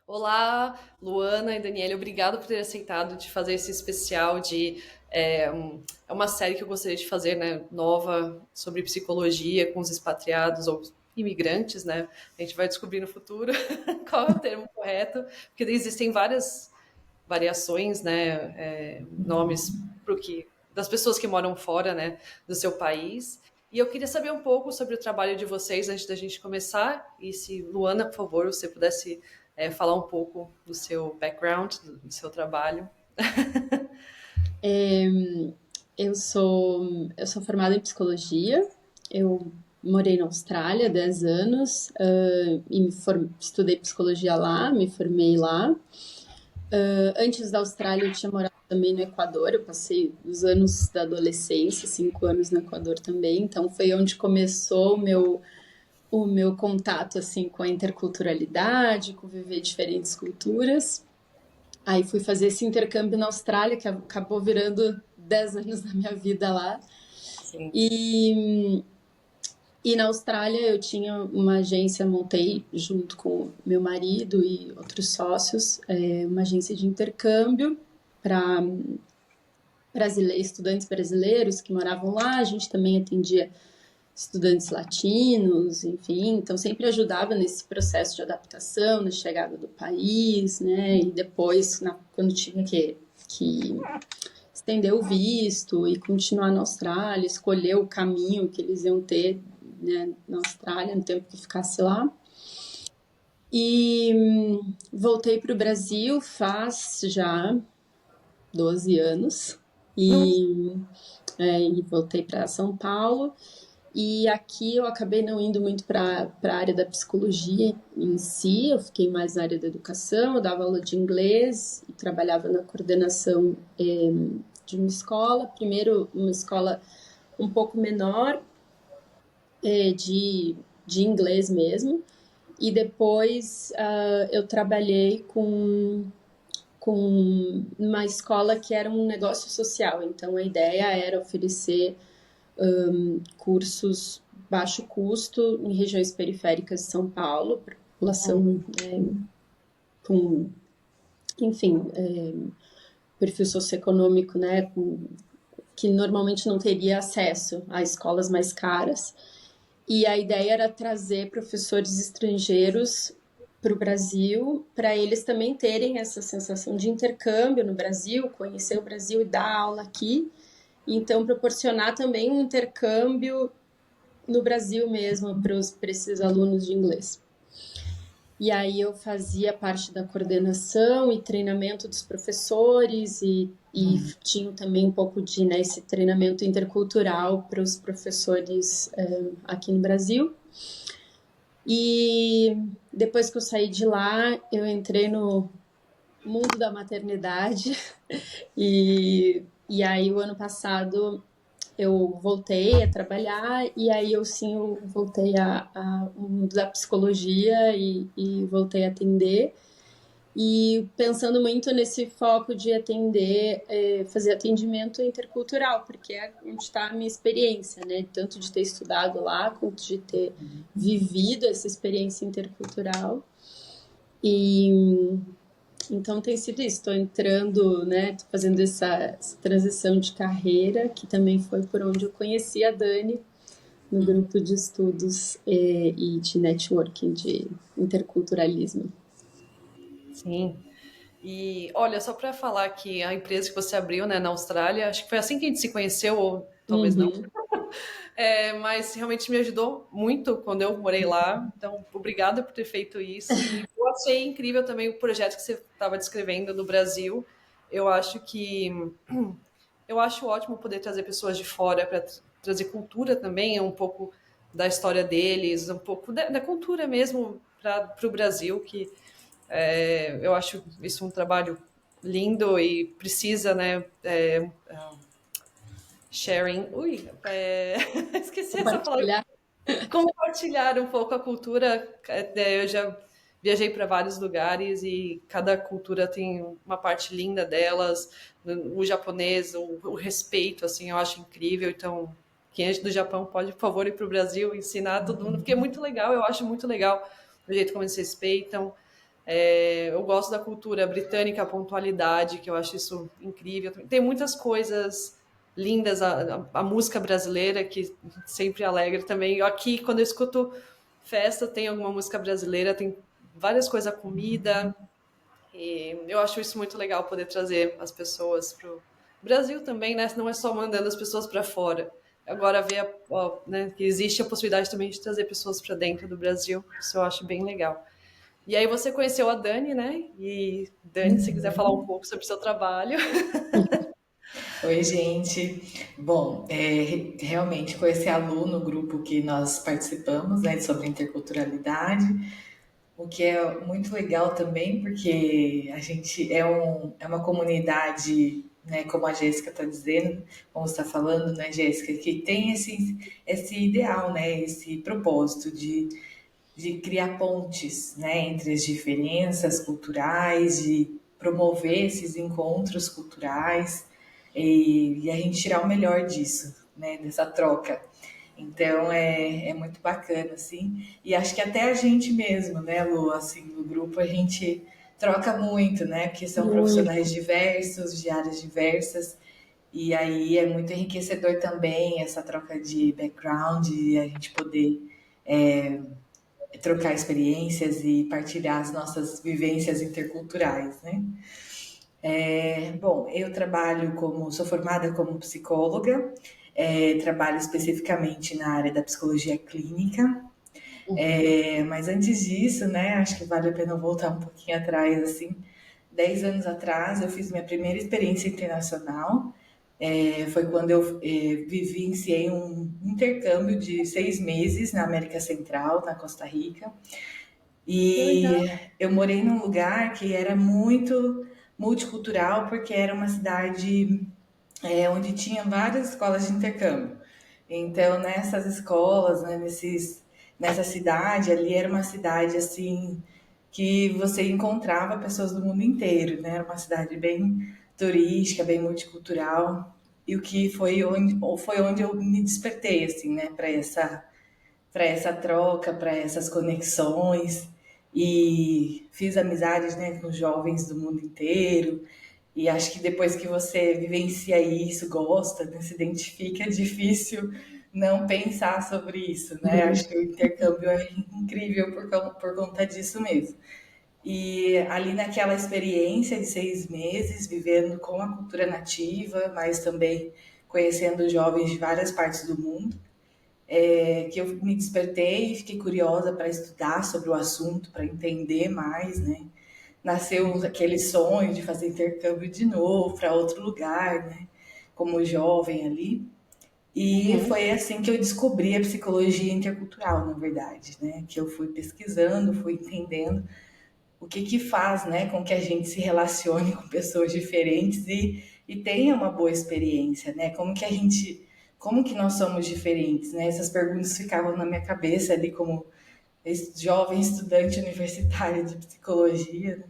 Olá, Luana e Daniela, obrigado por ter aceitado de fazer esse especial de é uma série que eu gostaria de fazer, né, nova sobre psicologia com os expatriados ou imigrantes, né? A gente vai descobrir no futuro qual é o termo correto, porque existem várias variações, né, nomes pro que das pessoas que moram fora, né, do seu país. E eu queria saber um pouco sobre o trabalho de vocês antes da gente começar. E se, Luana, por favor, você pudesse falar um pouco do seu background, do seu trabalho. É, eu sou formada em psicologia. Eu morei na Austrália há 10 anos, e estudei psicologia lá, me formei lá. Antes da Austrália, eu tinha morado também no Equador. Eu passei os anos da adolescência, 5 anos no Equador também. Então, foi onde começou o meu contato assim com a interculturalidade, com viver diferentes culturas. Aí fui fazer esse intercâmbio na Austrália, que acabou virando 10 anos da minha vida lá. Sim. E, e na Austrália eu tinha uma agência, montei junto com meu marido e outros sócios, uma agência de intercâmbio para estudantes brasileiros que moravam lá. A gente também atendia estudantes latinos, enfim, então sempre ajudava nesse processo de adaptação, na chegada do país, né? E depois, quando tinha que estender o visto e continuar na Austrália, escolher o caminho que eles iam ter, né, na Austrália, no tempo que ficasse lá. E voltei para o Brasil faz já 12 anos Nossa. e voltei para São Paulo. E aqui eu acabei não indo muito para a área da psicologia em si, eu fiquei mais na área da educação. Eu dava aula de inglês e trabalhava na coordenação de uma escola. Primeiro, uma escola um pouco menor, de inglês mesmo, e depois eu trabalhei com uma escola que era um negócio social. Então a ideia era oferecer cursos baixo custo em regiões periféricas de São Paulo, para população com, enfim, perfil socioeconômico, né, que normalmente não teria acesso a escolas mais caras. E a ideia era trazer professores estrangeiros para o Brasil, para eles também terem essa sensação de intercâmbio no Brasil, conhecer o Brasil e dar aula aqui. Então, proporcionar também um intercâmbio no Brasil mesmo para esses alunos de inglês. E aí eu fazia parte da coordenação e treinamento dos professores e tinha também um pouco de, né, esse treinamento intercultural para os professores aqui no Brasil. E depois que eu saí de lá, eu entrei no mundo da maternidade e aí o ano passado eu voltei a trabalhar e aí eu voltei ao mundo da psicologia e voltei a atender. E pensando muito nesse foco de atender, fazer atendimento intercultural, porque é onde está a minha experiência, né? Tanto de ter estudado lá, quanto de ter vivido essa experiência intercultural. E então tem sido isso, estou entrando, né? Tô fazendo essa transição de carreira, que também foi por onde eu conheci a Dani, no grupo de estudos e de networking de interculturalismo. Sim. E olha, só para falar que a empresa que você abriu, né, na Austrália, acho que foi assim que a gente se conheceu, ou talvez não. Uhum. Mas realmente me ajudou muito quando eu morei lá. Então, obrigada por ter feito isso. E eu achei incrível também o projeto que você estava descrevendo do Brasil. Eu acho que eu acho ótimo poder trazer pessoas de fora para trazer cultura também, um pouco da história deles, um pouco da cultura mesmo para o Brasil, que eu acho isso um trabalho lindo e precisa, né? Sharing. Ui, esqueci essa palavra. Compartilhar. Compartilhar um pouco a cultura. Eu já viajei para vários lugares e cada cultura tem uma parte linda delas. O japonês, o respeito, assim, eu acho incrível. Então, quem é do Japão pode, por favor, ir para o Brasil e ensinar a todo mundo, porque é muito legal. Eu acho muito legal o jeito como eles respeitam. Eu gosto da cultura britânica, a pontualidade, que eu acho isso incrível. Tem muitas coisas lindas, a música brasileira, que sempre alegra também. Aqui, quando eu escuto festa, tem alguma música brasileira, tem várias coisas, a comida, e eu acho isso muito legal, poder trazer as pessoas para o Brasil também, né? Não é só mandando as pessoas para fora. Agora ver né, que existe a possibilidade também de trazer pessoas para dentro do Brasil. Isso eu acho bem legal. E aí você conheceu a Dani, né? E Dani, se quiser falar um pouco sobre o seu trabalho. Oi, gente. Bom, realmente com esse aluno, o grupo que nós participamos, né, sobre interculturalidade, o que é muito legal também, porque a gente é uma comunidade, né, como a Jéssica está dizendo, como você está falando, né, Jéssica, que tem esse ideal, né, esse propósito de criar pontes, né, entre as diferenças culturais, de promover esses encontros culturais e a gente tirar o melhor disso, né, dessa troca. Então é muito bacana, assim. E acho que até a gente mesmo, né, Lu, assim, no grupo a gente troca muito, né, porque são Muito. profissionais diversos, de áreas diversas. E aí é muito enriquecedor também essa troca de background e a gente poder trocar experiências e partilhar as nossas vivências interculturais, né? Bom, eu sou formada como psicóloga, trabalho especificamente na área da psicologia clínica, mas antes disso, né, acho que vale a pena voltar um pouquinho atrás, assim, 10 anos atrás eu fiz minha primeira experiência internacional, foi quando eu vivenciei um intercâmbio de 6 meses na América Central, na Costa Rica, Que e legal. eu morei num lugar que era muito multicultural, porque era uma cidade onde tinha várias escolas de intercâmbio. Então, nessas escolas, né, nessa cidade ali, era uma cidade assim que você encontrava pessoas do mundo inteiro, né? Era uma cidade bem turística, bem multicultural. E o que foi onde eu me despertei assim, né, para essa troca, para essas conexões e fiz amizades, né, com jovens do mundo inteiro. E acho que depois que você vivencia isso, gosta, né, se identifica, é difícil não pensar sobre isso, né? Acho que o intercâmbio é incrível por conta disso mesmo. E ali naquela experiência de 6 meses, vivendo com a cultura nativa, mas também conhecendo jovens de várias partes do mundo, que eu me despertei e fiquei curiosa para estudar sobre o assunto, para entender mais, né? Nasceu aquele sonho de fazer intercâmbio de novo para outro lugar, né? Como jovem ali. E Uhum. foi assim que eu descobri a psicologia intercultural, na verdade, né? Que eu fui pesquisando, fui entendendo o que que faz, né, com que a gente se relacione com pessoas diferentes e tenha uma boa experiência, né? Como que nós somos diferentes, né? Essas perguntas ficavam na minha cabeça ali como esse jovem estudante universitário de psicologia, né?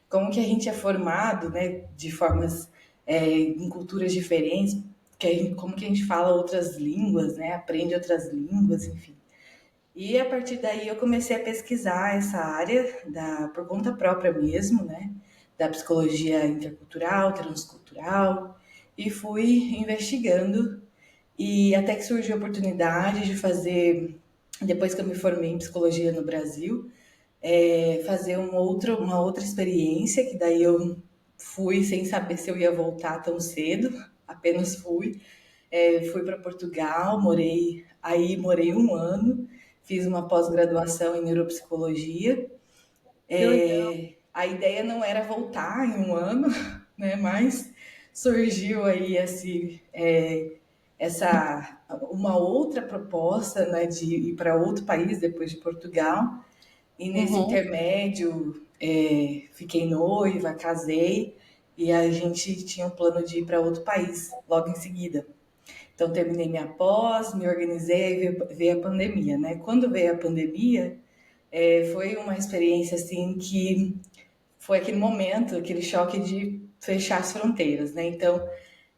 Como que a gente é formado, né, de formas, em culturas diferentes, como que a gente fala outras línguas, né? Aprende outras línguas, enfim. E a partir daí eu comecei a pesquisar essa área por conta própria mesmo, né? Da psicologia intercultural, transcultural, e fui investigando. E até que surgiu a oportunidade de fazer, depois que eu me formei em psicologia no Brasil, fazer uma outra experiência, que daí eu fui sem saber se eu ia voltar tão cedo, apenas fui. Fui para Portugal, morei um ano, fiz uma pós-graduação em neuropsicologia. Que legal. A ideia não era voltar em um ano, né? Mas surgiu aí uma outra proposta, né, de ir para outro país depois de Portugal. E nesse Uhum. intermédio, fiquei noiva, casei e a gente tinha um plano de ir para outro país logo em seguida. Então, terminei minha pós, me organizei e veio a pandemia, né? Quando veio a pandemia, foi uma experiência assim que foi aquele momento, aquele choque de fechar as fronteiras, né? Então,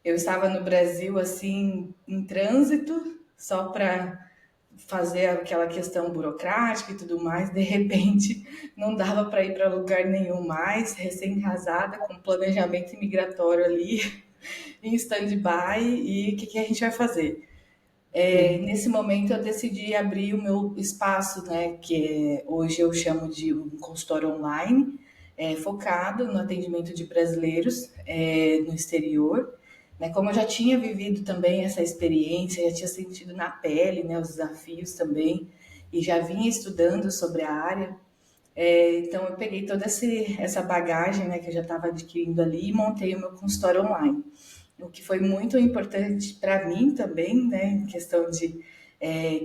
eu estava no Brasil assim em trânsito, só para fazer aquela questão burocrática e tudo mais, de repente não dava para ir para lugar nenhum mais, recém-casada, com planejamento imigratório ali em stand-by, e o que a gente vai fazer? Nesse momento eu decidi abrir o meu espaço, né, que hoje eu chamo de um consultório online, focado no atendimento de brasileiros no exterior. Né, como eu já tinha vivido também essa experiência, já tinha sentido na pele, né, os desafios também, e já vinha estudando sobre a área, então eu peguei toda essa bagagem, né, que eu já estava adquirindo ali e montei o meu consultório online. O que foi muito importante para mim também, né, em questão de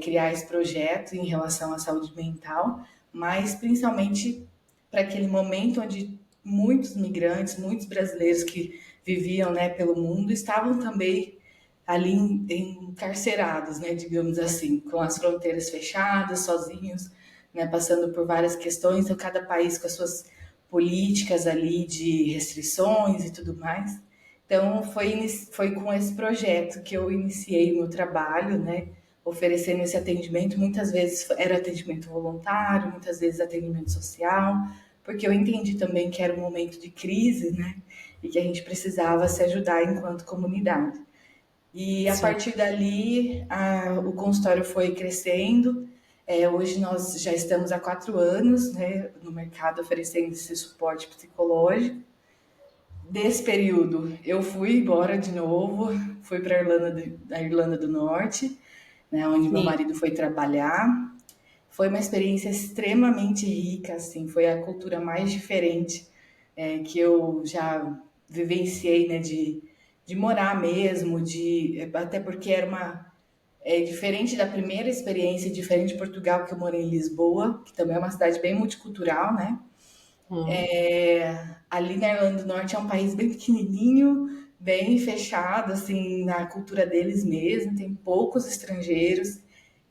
criar esse projeto em relação à saúde mental, mas principalmente para aquele momento onde muitos migrantes, muitos brasileiros que viviam, né, pelo mundo estavam também ali encarcerados, né, digamos assim, com as fronteiras fechadas, sozinhos, né, passando por várias questões, então cada país com as suas políticas ali de restrições e tudo mais. Então, foi com esse projeto que eu iniciei o meu trabalho, né? Oferecendo esse atendimento. Muitas vezes era atendimento voluntário, muitas vezes atendimento social, porque eu entendi também que era um momento de crise, né? E que a gente precisava se ajudar enquanto comunidade. E a Sim. partir dali, o consultório foi crescendo. Hoje nós já estamos há 4 anos, né, no mercado oferecendo esse suporte psicológico. Desse período, eu fui embora de novo, fui para a Irlanda do Norte, né, onde meu Sim. marido foi trabalhar. Foi uma experiência extremamente rica, assim, foi a cultura mais diferente que eu já vivenciei, né, de morar mesmo, até porque era diferente da primeira experiência, diferente de Portugal, que eu morei em Lisboa, que também é uma cidade bem multicultural, né? Ali na Irlanda do Norte é um país bem pequenininho, bem fechado, assim, na cultura deles mesmo, tem poucos estrangeiros.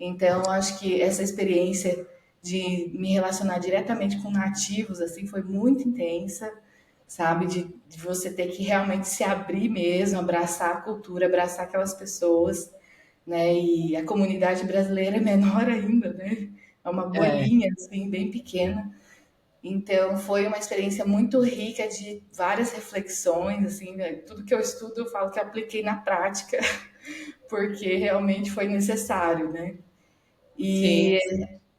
Então, acho que essa experiência de me relacionar diretamente com nativos, assim, foi muito intensa, sabe? De você ter que realmente se abrir mesmo, abraçar a cultura, abraçar aquelas pessoas, né? E a comunidade brasileira é menor ainda, né? É uma bolinha, assim, bem pequena. Então, foi uma experiência muito rica de várias reflexões, assim, né? Tudo que eu estudo eu falo que apliquei na prática, porque realmente foi necessário, né? Sim. E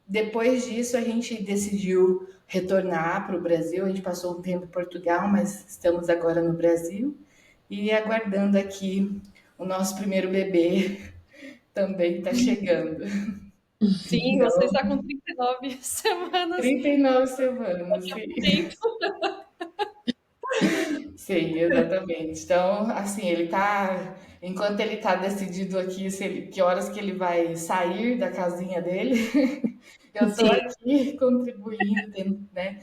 depois disso a gente decidiu retornar para o Brasil, a gente passou um tempo em Portugal, mas estamos agora no Brasil e aguardando aqui o nosso primeiro bebê também está chegando. Sim, você Então, está com 39 semanas 39 semanas, de sim. tempo. Sim, exatamente. Então, assim, enquanto ele tá decidido aqui que horas que ele vai sair da casinha dele, eu estou Sim. aqui contribuindo, né,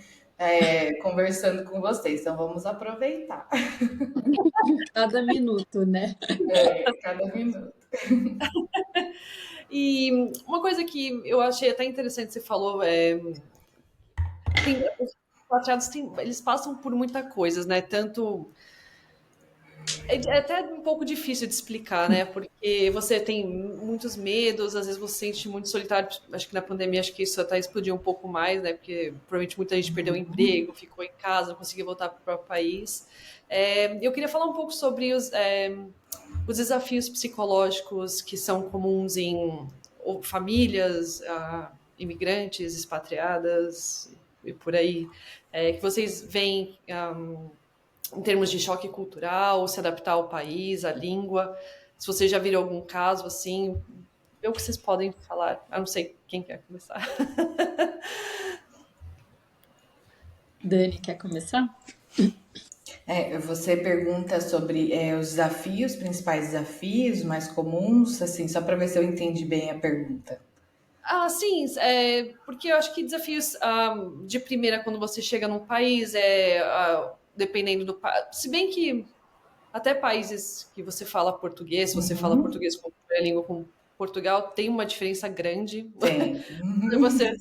conversando com vocês. Então, vamos aproveitar Cada minuto, né? cada minuto. E uma coisa que eu achei até interessante que você falou os expatriados eles passam por muita coisa, né? Tanto é até um pouco difícil de explicar, né? Porque você tem muitos medos, às vezes você se sente muito solitário. Acho que na pandemia acho que isso até explodiu um pouco mais, né? Porque provavelmente muita gente perdeu o emprego, ficou em casa, não conseguia voltar para o próprio país. Eu queria falar um pouco sobre os desafios psicológicos que são comuns em famílias, imigrantes, expatriadas e por aí, que vocês veem em termos de choque cultural, se adaptar ao país, à língua. Se vocês já viram algum caso assim, vê o que vocês podem falar. Eu não sei quem quer começar. Dani, quer começar? Você pergunta sobre os desafios, principais desafios mais comuns, assim, só para ver se eu entendi bem a pergunta. Sim, porque eu acho que desafios de primeira quando você chega num país dependendo do país. Se bem que até países que você fala português, se você fala Uhum. português como primeira língua, como Portugal, tem uma diferença grande. Tem. Você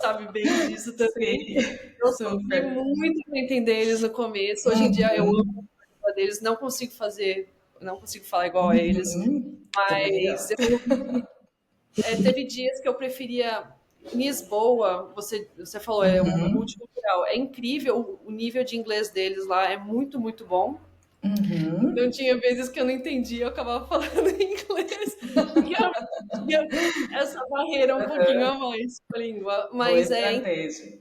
sabe bem disso também. Sim, Eu sofri super. muito para entender eles no começo. Hoje em dia eu amo Uhum. a língua deles, não consigo falar igual a eles, Uhum. Também mas não. teve dias que eu preferia Lisboa, você falou, é Uhum, multicultural. É incrível, o nível de inglês deles lá é muito, muito bom. Então uhum. tinha vezes que eu não entendia, eu acabava falando em inglês, porque eu tinha essa barreira um pouquinho a mais com a língua. Boa Mas estratégia.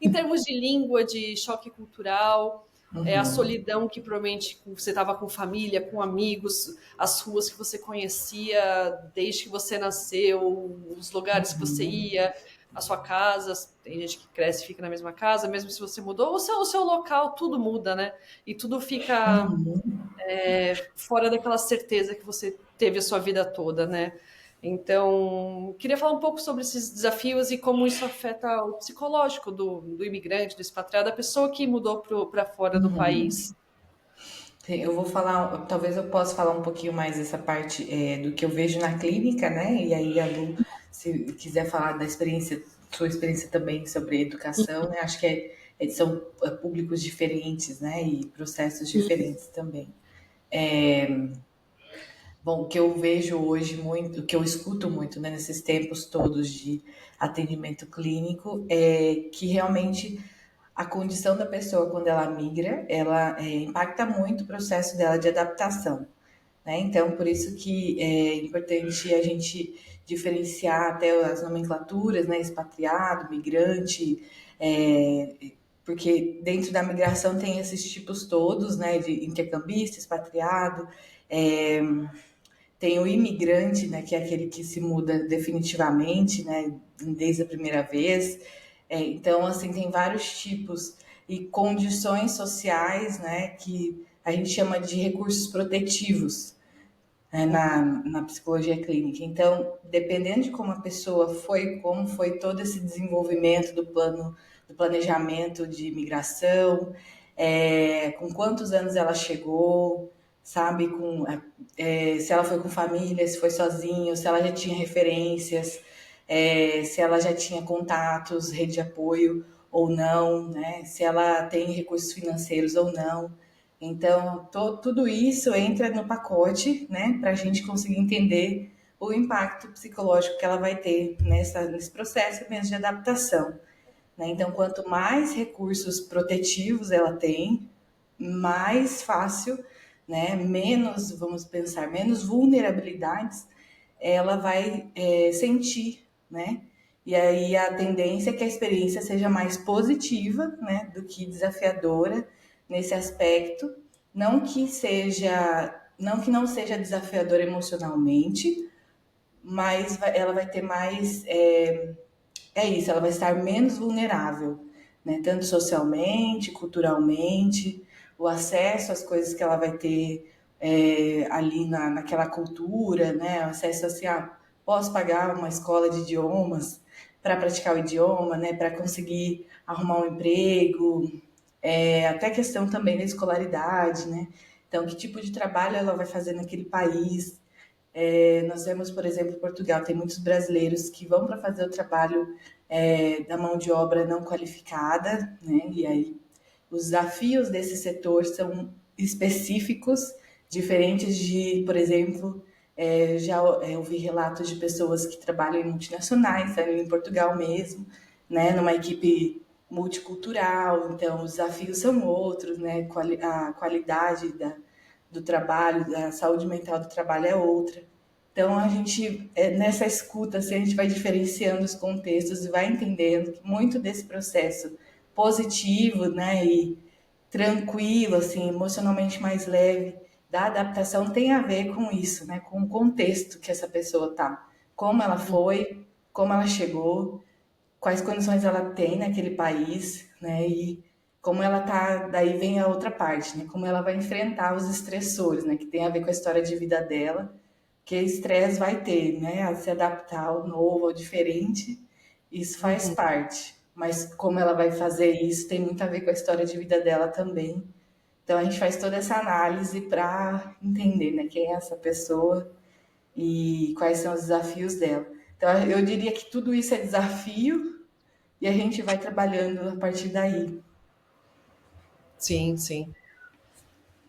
em termos de língua, de choque cultural, a Uhum, solidão que provavelmente você estava com família, com amigos, as ruas que você conhecia desde que você nasceu, os lugares que você uhum, ia, a sua casa. Tem gente que cresce e fica na mesma casa, mesmo se você mudou. O seu local, tudo muda, né? E tudo fica uhum. fora daquela certeza que você teve a sua vida toda, né? Então, queria falar um pouco sobre esses desafios e como isso afeta o psicológico do imigrante, do expatriado, da pessoa que mudou para fora do país. Sim, eu vou falar, talvez eu possa falar um pouquinho mais dessa parte do que eu vejo na clínica, né? E aí a Lu, se quiser falar da experiência, sua experiência também sobre educação, né? Acho que são públicos diferentes, né? E processos diferentes também. Bom, o que eu vejo hoje muito, o que eu escuto muito, né, nesses tempos todos de atendimento clínico, é que realmente a condição da pessoa quando ela migra, ela impacta muito o processo dela de adaptação, né? Então, por isso que é importante a gente diferenciar até as nomenclaturas, né? Expatriado, migrante, porque dentro da migração tem esses tipos todos, né? De intercambista, expatriado, é, tem o imigrante, né, que é aquele que se muda definitivamente, né, desde a primeira vez. Então, assim, tem vários tipos e condições sociais, né, que a gente chama de recursos protetivos, né, na psicologia clínica. Então, dependendo de como a pessoa foi, como foi todo esse desenvolvimento do plano, do planejamento de imigração, com quantos anos ela chegou, sabe, se ela foi com família, se foi sozinho, se ela já tinha referências, se ela já tinha contatos, rede de apoio ou não, né, se ela tem recursos financeiros ou não. Então, tudo isso entra no pacote, né, para a gente conseguir entender o impacto psicológico que ela vai ter nesse processo mesmo de adaptação. Né? Então, quanto mais recursos protetivos ela tem, mais fácil, né, menos, vamos pensar, menos vulnerabilidades ela vai sentir, né? E aí a tendência é que a experiência seja mais positiva, né, do que desafiadora nesse aspecto, não que não seja desafiadora emocionalmente, mas ela vai ter mais, isso, ela vai estar menos vulnerável, né? Tanto socialmente, culturalmente, o acesso às coisas que ela vai ter ali naquela cultura, né? O acesso assim, posso pagar uma escola de idiomas para praticar o idioma, né? Para conseguir arrumar um emprego, até a questão também da escolaridade, né? Então, que tipo de trabalho ela vai fazer naquele país? Nós vemos, por exemplo, Portugal, tem muitos brasileiros que vão para fazer o trabalho da mão de obra não qualificada, né? E aí os desafios desse setor são específicos, diferentes de, por exemplo, já ouvi relatos de pessoas que trabalham em multinacionais, em Portugal mesmo, né? Numa equipe multicultural, então os desafios são outros, né? A qualidade do trabalho, da saúde mental do trabalho é outra. Então, a gente, nessa escuta, assim, a gente vai diferenciando os contextos e vai entendendo que muito desse processo positivo, né, e tranquilo, assim, emocionalmente mais leve da adaptação tem a ver com isso, né, com o contexto que essa pessoa tá, como ela foi, como ela chegou, quais condições ela tem naquele país, né, e como ela tá, daí vem a outra parte, né, como ela vai enfrentar os estressores, né, que tem a ver com a história de vida dela, que estresse vai ter, né, a se adaptar ao novo, ao diferente, isso faz Uhum. parte, mas como ela vai fazer isso tem muito a ver com a história de vida dela também. Então a gente faz toda essa análise para entender, né, quem é essa pessoa e quais são os desafios dela. Então eu diria que tudo isso é desafio e a gente vai trabalhando a partir daí. Sim, sim.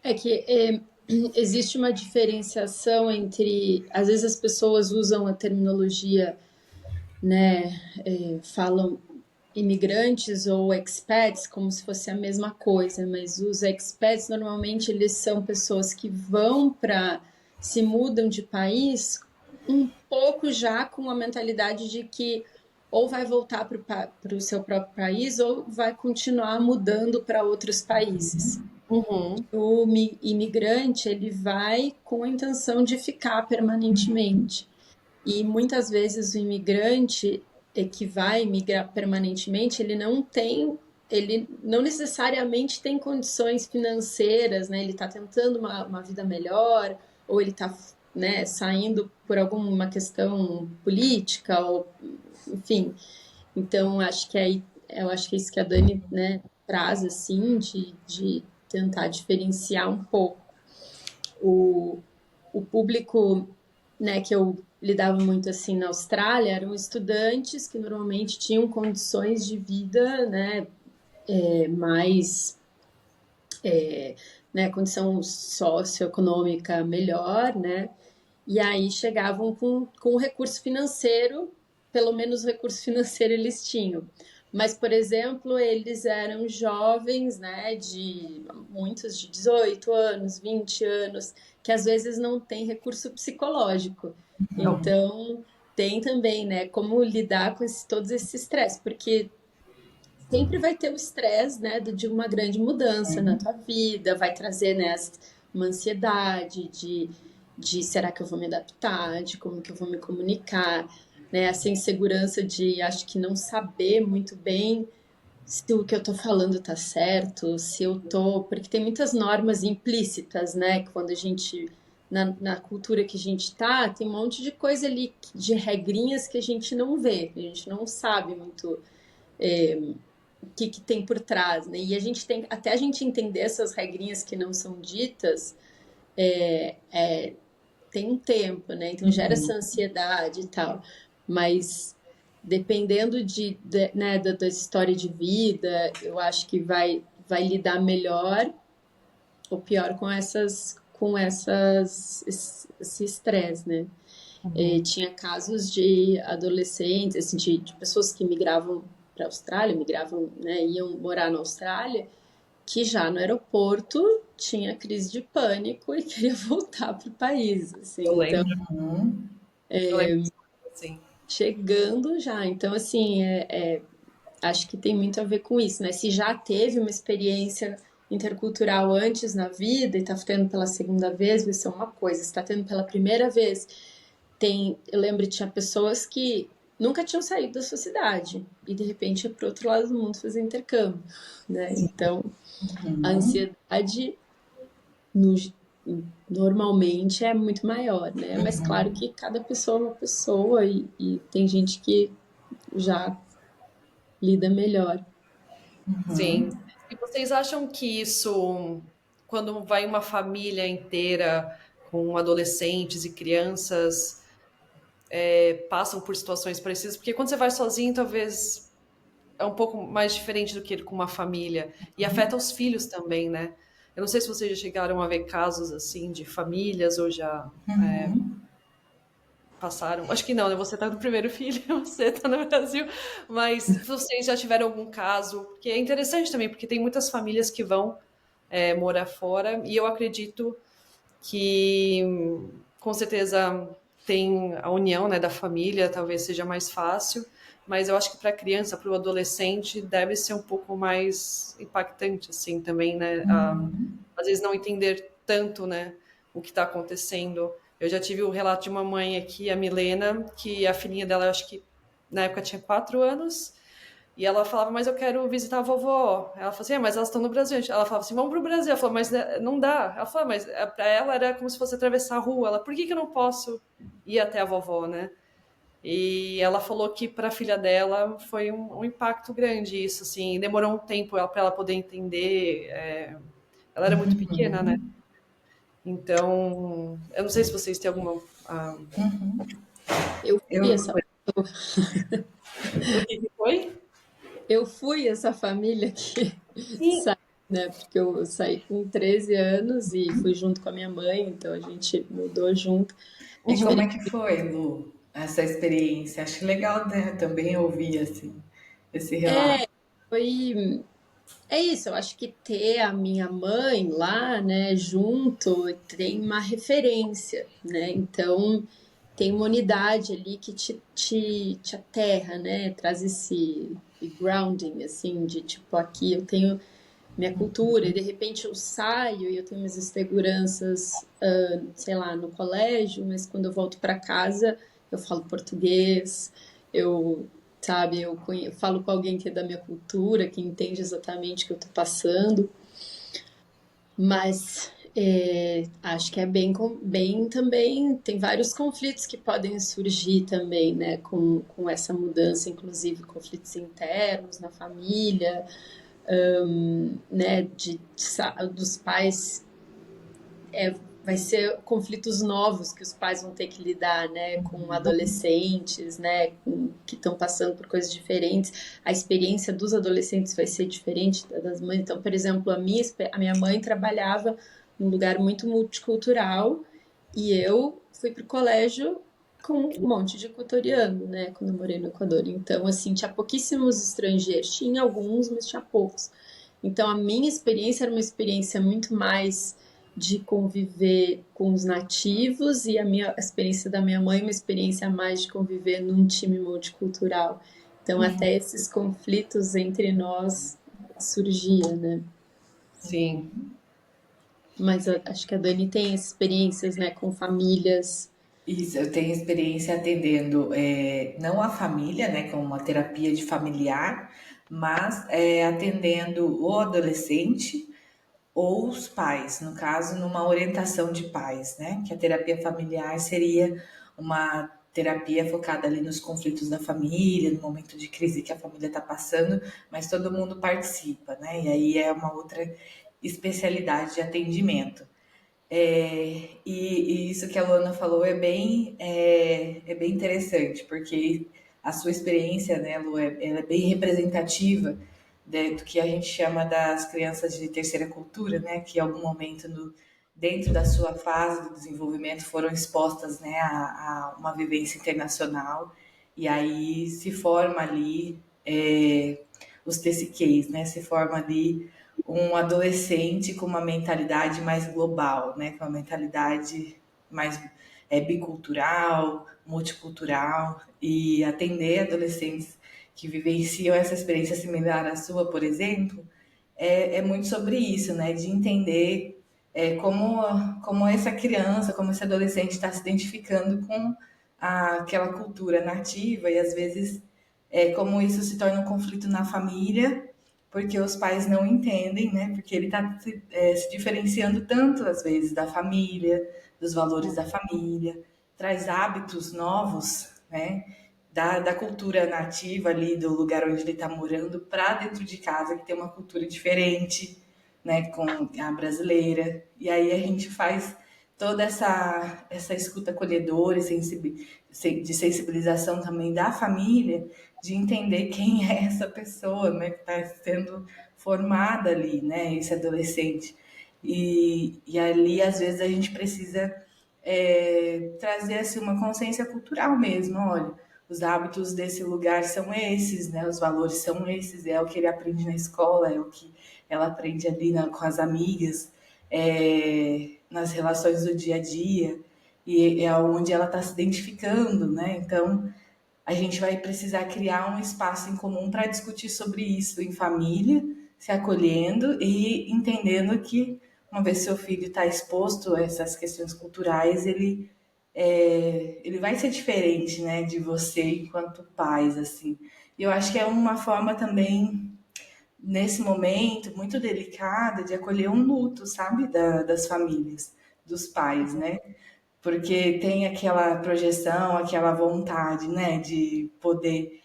É que existe uma diferenciação entre, às vezes as pessoas usam a terminologia, né, falam imigrantes ou expats como se fosse a mesma coisa, mas os expats normalmente eles são pessoas que vão para, se mudam de país um pouco já com a mentalidade de que ou vai voltar para o seu próprio país ou vai continuar mudando para outros países. Uhum. O imigrante ele vai com a intenção de ficar permanentemente. E muitas vezes o imigrante que vai migrar permanentemente, ele não necessariamente tem condições financeiras, né? Ele está tentando uma vida melhor, ou ele está, né, saindo por alguma questão política, ou enfim. Então, eu acho que é isso que a Dani, né, traz, assim, de tentar diferenciar um pouco o, o público, né, que eu lidava muito assim na Austrália eram estudantes que normalmente tinham condições de vida, né, mais, né, condição socioeconômica melhor, né, e aí chegavam com recurso financeiro, pelo menos recurso financeiro eles tinham. Mas, por exemplo, eles eram jovens, né, muitos de 18 anos, 20 anos, que às vezes não têm recurso psicológico. Então, tem também, né, como lidar com todos esses estresses, porque sempre vai ter o estresse, né, de uma grande mudança na tua vida, vai trazer, né, uma ansiedade de será que eu vou me adaptar, de como que eu vou me comunicar, né, essa insegurança de acho que não saber muito bem se o que eu tô falando tá certo, se eu tô, porque tem muitas normas implícitas, né, quando a gente na cultura que a gente tá, tem um monte de coisa ali de regrinhas que a gente não vê, a gente não sabe muito o que tem por trás, né? E a gente tem, até a gente entender essas regrinhas que não são ditas, tem um tempo, né? Então gera essa ansiedade e tal. Mas dependendo né, da história de vida, eu acho que vai lidar melhor ou pior esse estresse, né? Tinha casos de adolescentes, assim, de pessoas que migravam para a Austrália, né, iam morar na Austrália, que já no aeroporto tinha crise de pânico e queria voltar para o país, Eu assim, então lembro. Eu lembro, assim. chegando já, então assim, acho que tem muito a ver com isso, né? Se já teve uma experiência intercultural antes na vida e está tendo pela segunda vez, vai ser uma coisa. Se está tendo pela primeira vez, eu lembro que tinha pessoas que nunca tinham saído da sua cidade e de repente ia para o outro lado do mundo fazer intercâmbio, né? Então, a ansiedade no, normalmente é muito maior, né? Mas claro que cada pessoa é uma pessoa e tem gente que já lida melhor. Sim. E vocês acham que isso, quando vai uma família inteira com adolescentes e crianças, passam por situações parecidas? Porque quando você vai sozinho, talvez é um pouco mais diferente do que ir com uma família. E afeta os filhos também, né? Eu não sei se vocês já chegaram a ver casos assim de famílias ou já passaram. Acho que não, né? Você tá no primeiro filho, você tá no Brasil. Mas vocês já tiveram algum caso? Porque é interessante também, porque tem muitas famílias que vão morar fora e eu acredito que com certeza tem a união, né, da família, talvez seja mais fácil, mas eu acho que para a criança, para o adolescente, deve ser um pouco mais impactante, assim, também, né? Às vezes não entender tanto, né, o que está acontecendo. Eu já tive o relato de uma mãe aqui, a Milena, que a filhinha dela, eu acho que na época tinha 4 anos, e ela falava, mas eu quero visitar a vovó. Ela falou assim, mas elas estão no Brasil. Ela falava assim, vamos pro Brasil. Ela falou, mas não dá. Ela falou, mas para ela era como se fosse atravessar a rua. Ela, por que eu não posso ir até a vovó, né? E ela falou que para a filha dela foi um impacto grande isso, assim. Demorou um tempo para ela poder entender. Ela era muito pequena, né? Então, eu não sei se vocês têm alguma... Eu Eu, fui essa, O que foi? eu fui essa família que Sim, saiu. né? Porque eu saí com 13 anos e fui junto com a minha mãe, então a gente mudou junto. A E como diferença é que foi, Lu, essa experiência? Acho legal, né, também ouvir assim esse relato. foi é isso, eu acho que ter a minha mãe lá, né, junto, tem uma referência, né? Então tem uma unidade ali que te aterra, né? Traz esse grounding, assim, de tipo, aqui eu tenho minha cultura, e de repente eu saio e eu tenho minhas inseguranças, sei lá, no colégio, mas quando eu volto para casa, eu falo português, eu, sabe, eu falo com alguém que é da minha cultura, que entende exatamente o que eu tô passando, mas acho que é bem também, tem vários conflitos que podem surgir também, né, com essa mudança, inclusive conflitos internos na família, né, dos pais, vai ser conflitos novos que os pais vão ter que lidar, né, com adolescentes, né, que estão passando por coisas diferentes. A experiência dos adolescentes vai ser diferente das mães. Então, por exemplo, a minha mãe trabalhava num lugar muito multicultural e eu fui para o colégio com um monte de equatoriano, né, quando eu morei no Equador. Então, assim, tinha pouquíssimos estrangeiros. Tinha alguns, mas tinha poucos. Então, a minha experiência era uma experiência muito mais de conviver com os nativos e a experiência da minha mãe uma experiência mais de conviver num time multicultural. Então, até esses conflitos entre nós surgia, né? Sim. Mas eu acho que a Dani tem experiências, né, com famílias. Isso, eu tenho experiência atendendo não a família, né, como uma terapia de familiar, mas atendendo o adolescente ou os pais, no caso, numa orientação de pais, né? Que a terapia familiar seria uma terapia focada ali nos conflitos da família, no momento de crise que a família está passando, mas todo mundo participa, né? E aí é uma outra especialidade de atendimento. E isso que a Luana falou é bem interessante, porque a sua experiência, né, Lu, ela é bem representativa do que a gente chama das crianças de terceira cultura, né, que em algum momento dentro da sua fase do desenvolvimento foram expostas, né, a uma vivência internacional, e aí se forma ali os TCKs, né, se forma ali um adolescente com uma mentalidade mais global, né? Com uma mentalidade mais bicultural, multicultural, e atender adolescentes que vivenciam essa experiência similar à sua, por exemplo, é muito sobre isso, né? De entender como essa criança, como esse adolescente está se identificando com aquela cultura nativa e às vezes como isso se torna um conflito na família porque os pais não entendem, né? Porque ele está se diferenciando tanto, às vezes, da família, dos valores da família, traz hábitos novos, né? Da cultura nativa ali, do lugar onde ele está morando, para dentro de casa, que tem uma cultura diferente, né? Com a brasileira. E aí a gente faz toda essa escuta acolhedora e de sensibilização também da família, de entender quem é essa pessoa, né, que está sendo formada ali, né, esse adolescente. E ali, às vezes, a gente precisa trazer assim, uma consciência cultural mesmo, olha, os hábitos desse lugar são esses, né, os valores são esses, é o que ele aprende na escola, é o que ela aprende ali com as amigas, nas relações do dia a dia, e é onde ela está se identificando, né, então a gente vai precisar criar um espaço em comum para discutir sobre isso em família, se acolhendo e entendendo que, uma vez seu filho está exposto a essas questões culturais, ele vai ser diferente, né, de você enquanto pais, assim. E eu acho que é uma forma também, nesse momento, muito delicada, de acolher um luto, sabe, das famílias, dos pais, né? Porque tem aquela projeção, aquela vontade, né, de poder,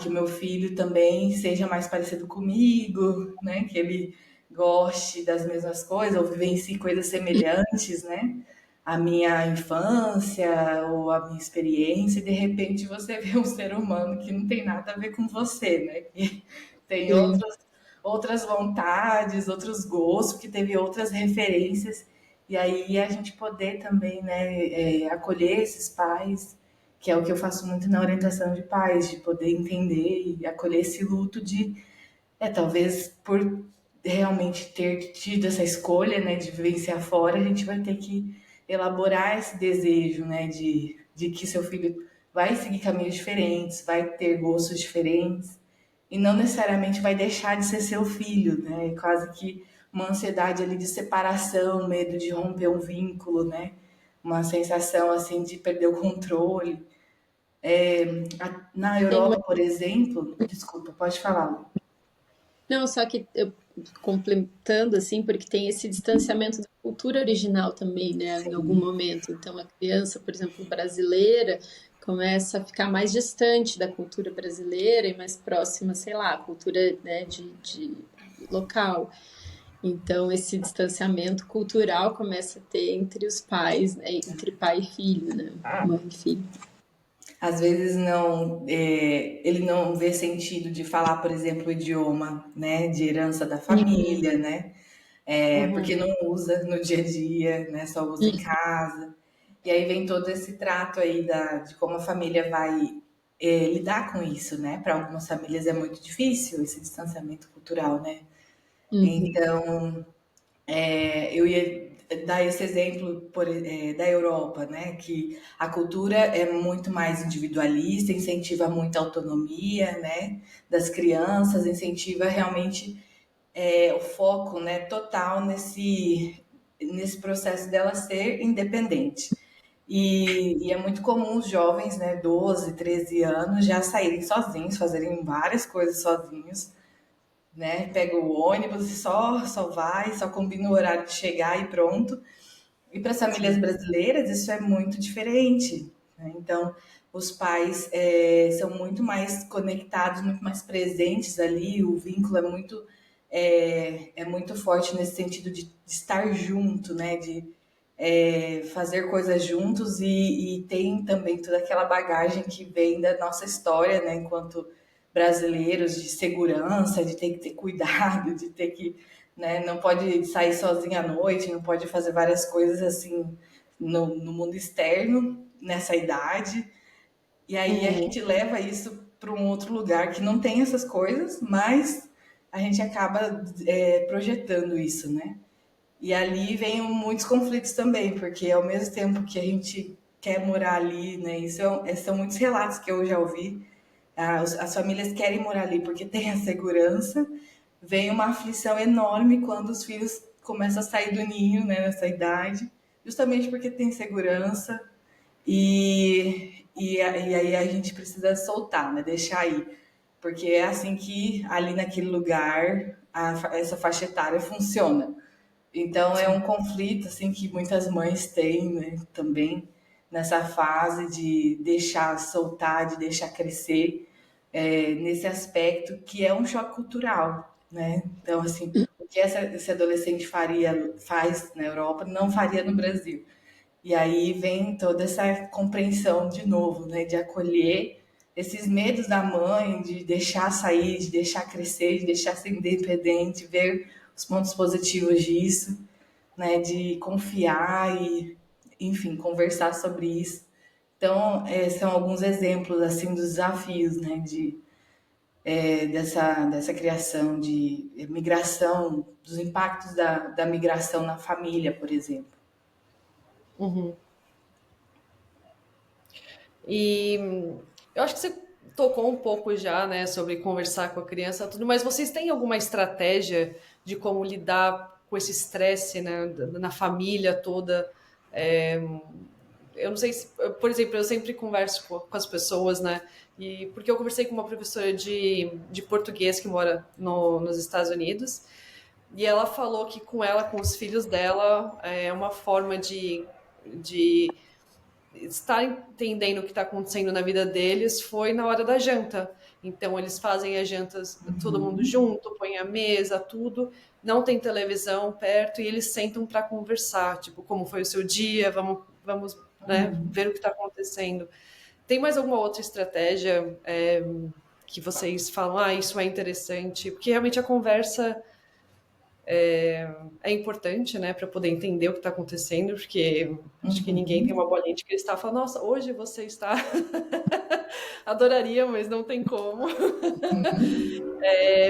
que o meu filho também seja mais parecido comigo, né, que ele goste das mesmas coisas, ou vivencie coisas semelhantes, né, à minha infância ou à minha experiência, e de repente você vê um ser humano que não tem nada a ver com você, né, que tem Sim. outras vontades, outros gostos, que teve outras referências. E aí a gente poder também, né, acolher esses pais, que é o que eu faço muito na orientação de pais, de poder entender e acolher esse luto de, talvez por realmente ter tido essa escolha, né, de vivenciar fora, a gente vai ter que elaborar esse desejo, né, de que seu filho vai seguir caminhos diferentes, vai ter gostos diferentes, e não necessariamente vai deixar de ser seu filho, né? Quase que uma ansiedade ali de separação, medo de romper um vínculo, né? Uma sensação assim de perder o controle. Na Tem uma... Europa, por exemplo, desculpa, pode falar, Lu. Não, só que eu complementando assim, porque tem esse distanciamento da cultura original também, né, em algum Sim. momento. Então, a criança, por exemplo, brasileira, começa a ficar mais distante da cultura brasileira e mais próxima, sei lá, à cultura, né, de local. Então, esse distanciamento cultural começa a ter entre os pais, né, entre pai e filho, né, mãe e filho. Às vezes não, ele não vê sentido de falar, por exemplo, o idioma, né, de herança da família, né? Porque Uhum. não usa no dia a dia, né? Só usa em casa. E aí vem todo esse trato aí de como a família vai lidar com isso, né? Para algumas famílias é muito difícil esse distanciamento cultural, né? Uhum. Então, eu ia dar esse exemplo da Europa, né? Que a cultura é muito mais individualista, incentiva muita autonomia, né? Das crianças, incentiva realmente o foco, né, total nesse processo dela ser independente. E é muito comum os jovens, né, 12, 13 anos, já saírem sozinhos, fazerem várias coisas sozinhos, né? Pega o ônibus e só vai, só combina o horário de chegar e pronto. E para as famílias Sim. brasileiras isso é muito diferente, né? Então, os pais são muito mais conectados, muito mais presentes ali, o vínculo é muito forte nesse sentido de estar junto, né? De fazer coisas juntos e tem também toda aquela bagagem que vem da nossa história, né? Enquanto brasileiros, de segurança, de ter que ter cuidado, de ter que, né, não pode sair sozinho à noite, não pode fazer várias coisas assim no mundo externo nessa idade. E aí a Uhum. gente leva isso para um outro lugar que não tem essas coisas, mas a gente acaba projetando isso, né? E ali vem muitos conflitos também, porque ao mesmo tempo que a gente quer morar ali, né? São muitos relatos que eu já ouvi. As famílias querem morar ali porque tem a segurança. Vem uma aflição enorme quando os filhos começam a sair do ninho, né, nessa idade, justamente porque tem segurança e aí a gente precisa soltar, né, deixar ir, porque é assim que ali naquele lugar essa faixa etária funciona. Então é um Sim. conflito assim que muitas mães têm, né, também nessa fase de deixar soltar, de deixar crescer, nesse aspecto que é um choque cultural, né? Então assim, o que esse adolescente faz na Europa não faria no Brasil. E aí vem toda essa compreensão de novo, né, de acolher esses medos da mãe, de deixar sair, de deixar crescer, de deixar ser independente, ver os pontos positivos disso, né, de confiar e, enfim, conversar sobre isso. Então, são alguns exemplos assim dos desafios, né, dessa criação de migração, dos impactos da migração na família, por exemplo. Uhum. E eu acho que você tocou um pouco já, né, sobre conversar com a criança, tudo, mas vocês têm alguma estratégia de como lidar com esse estresse, né, na família toda? É, eu não sei se, por exemplo, eu sempre converso com as pessoas, né, e porque eu conversei com uma professora de português que mora nos Estados Unidos, e ela falou que com ela, com os filhos dela, é uma forma de estar entendendo o que está acontecendo na vida deles foi na hora da janta. Então eles fazem as jantas todo mundo junto, põe a mesa, tudo, não tem televisão perto e eles sentam para conversar, tipo, como foi o seu dia, vamos, né, ver o que está acontecendo. Tem mais alguma outra estratégia que vocês falam, isso é interessante, porque realmente a conversa é importante, né, para poder entender o que está acontecendo, porque acho que ninguém tem uma bolinha de cristal e fala, nossa, hoje você está. Adoraria, mas não tem como.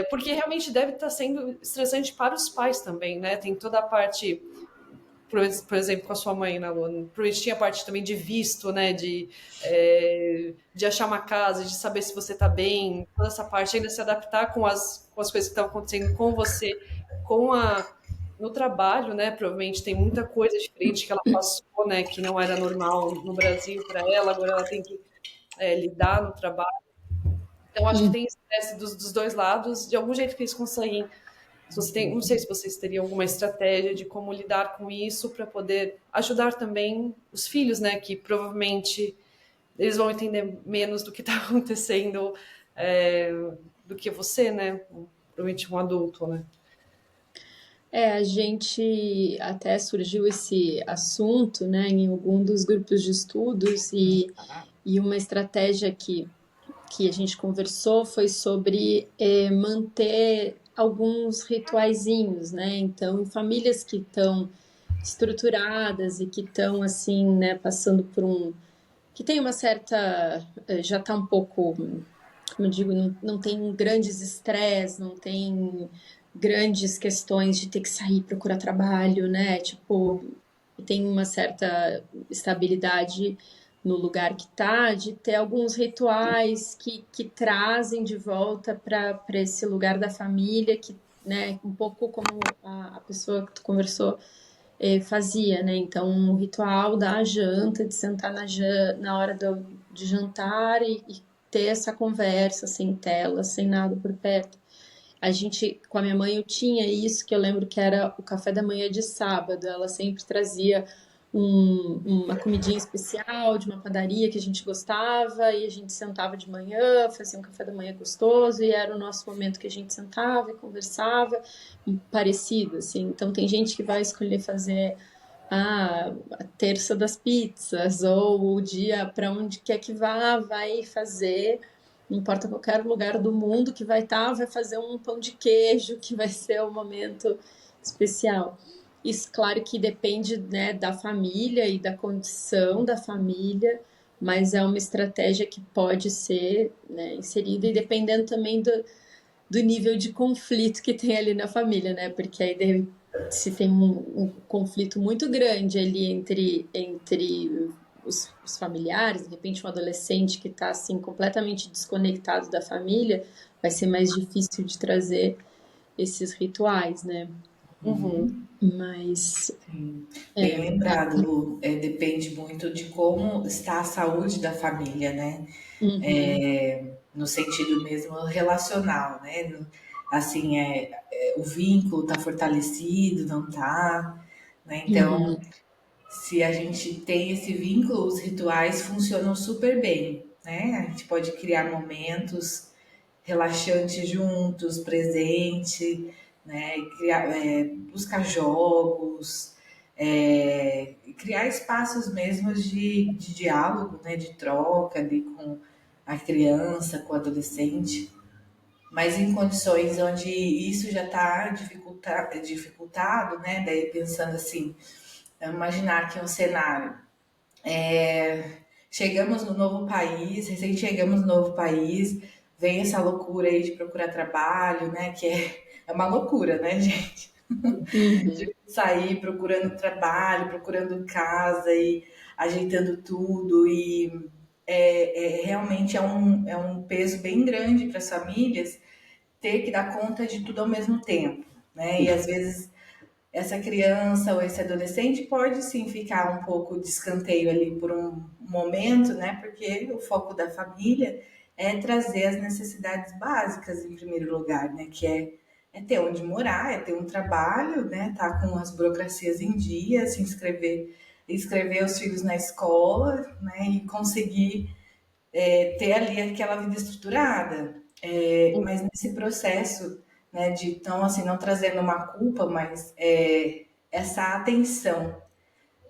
Porque realmente deve estar sendo estressante para os pais também, né? Tem toda a parte, por exemplo, com a sua mãe, né, Luana? Provavelmente tinha a parte também de visto, né? De achar uma casa, de saber se você está bem, toda essa parte, ainda se adaptar com as coisas que estão acontecendo com você, com a no trabalho, né? Provavelmente tem muita coisa diferente que ela passou, né? Que não era normal no Brasil para ela, agora ela tem que lidar no trabalho. Então, acho que tem estresse dos dois lados, de algum jeito que eles conseguem. Se você tem, não sei se vocês teriam alguma estratégia de como lidar com isso para poder ajudar também os filhos, né? Que provavelmente eles vão entender menos do que está acontecendo do que você, né? Provavelmente um adulto, né? A gente até surgiu esse assunto, né, em algum dos grupos de estudos e uma estratégia que a gente conversou foi sobre manter alguns rituaizinhos, né? Então, em famílias que estão estruturadas e que estão assim, né, passando por que tem uma certa, já está um pouco, como eu digo, não tem grandes estresse, não tem grandes questões de ter que sair procurar trabalho, né? Tipo, tem uma certa estabilidade no lugar que tá, de ter alguns rituais que trazem de volta para esse lugar da família, que, né, um pouco como a pessoa que tu conversou fazia, né? Então, um ritual da janta, de sentar na hora de jantar e ter essa conversa sem tela, sem nada por perto. A gente, com a minha mãe, eu tinha isso que eu lembro que era o café da manhã de sábado. Ela sempre trazia uma comidinha especial de uma padaria que a gente gostava e a gente sentava de manhã, fazia um café da manhã gostoso e era o nosso momento que a gente sentava e conversava, parecido, assim. Então, tem gente que vai escolher fazer a terça das pizzas ou o dia para onde quer que vá, vai fazer, não importa qualquer lugar do mundo que vai estar, vai fazer um pão de queijo que vai ser um momento especial. Isso, claro que depende, né, da família e da condição da família, mas é uma estratégia que pode ser, né, inserida e dependendo também do nível de conflito que tem ali na família, né? Porque aí se tem um conflito muito grande ali entre os familiares, de repente um adolescente que está assim completamente desconectado da família, vai ser mais difícil de trazer esses rituais, né? Mas Bem lembrado, Lu. Depende muito de como está a saúde da família, né? No sentido mesmo relacional, né? Assim, o vínculo está fortalecido, não está, né? Então, se a gente tem esse vínculo, os rituais funcionam super bem, né? A gente pode criar momentos relaxantes juntos, presente, né? Criar, buscar jogos, criar espaços mesmo de diálogo, né? De troca ali com a criança, com o adolescente, mas em condições onde isso já está dificultado, né? Daí pensando assim, imaginar que um cenário. Chegamos no novo país, recém chegamos no novo país, vem essa loucura aí de procurar trabalho, né? Que é uma loucura, né, gente? De sair procurando trabalho, procurando casa e ajeitando tudo e realmente é um peso bem grande para as famílias ter que dar conta de tudo ao mesmo tempo, né? E às vezes essa criança ou esse adolescente pode sim ficar um pouco de escanteio ali por um momento, né? Porque o foco da família é trazer as necessidades básicas em primeiro lugar, né? Que é ter onde morar, é ter um trabalho, né? Tá com as burocracias em dia, se inscrever os filhos na escola, né? E conseguir ter ali aquela vida estruturada. Mas nesse processo, né, de então assim não trazendo uma culpa, mas essa atenção,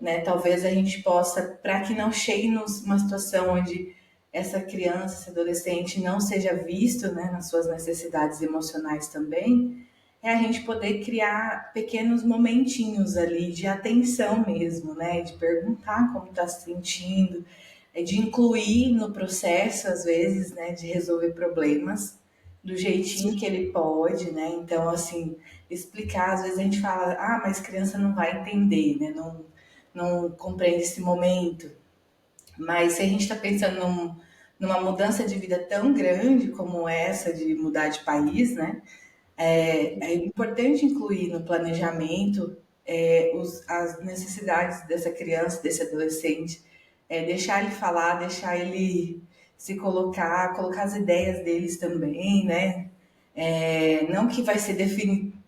né? Talvez a gente possa, para que não chegue numa situação onde essa criança, esse adolescente não seja visto, né, nas suas necessidades emocionais também, é a gente poder criar pequenos momentinhos ali de atenção mesmo, né, de perguntar como está se sentindo, de incluir no processo, às vezes, né, de resolver problemas do jeitinho que ele pode, né? Então, assim, explicar, às vezes a gente fala, ah, mas criança não vai entender, né? Não compreende esse momento. Mas se a gente está pensando numa mudança de vida tão grande como essa de mudar de país, né? É importante incluir no planejamento as necessidades dessa criança, desse adolescente, deixar ele falar, deixar ele se colocar as ideias deles também, né? Não que vai ser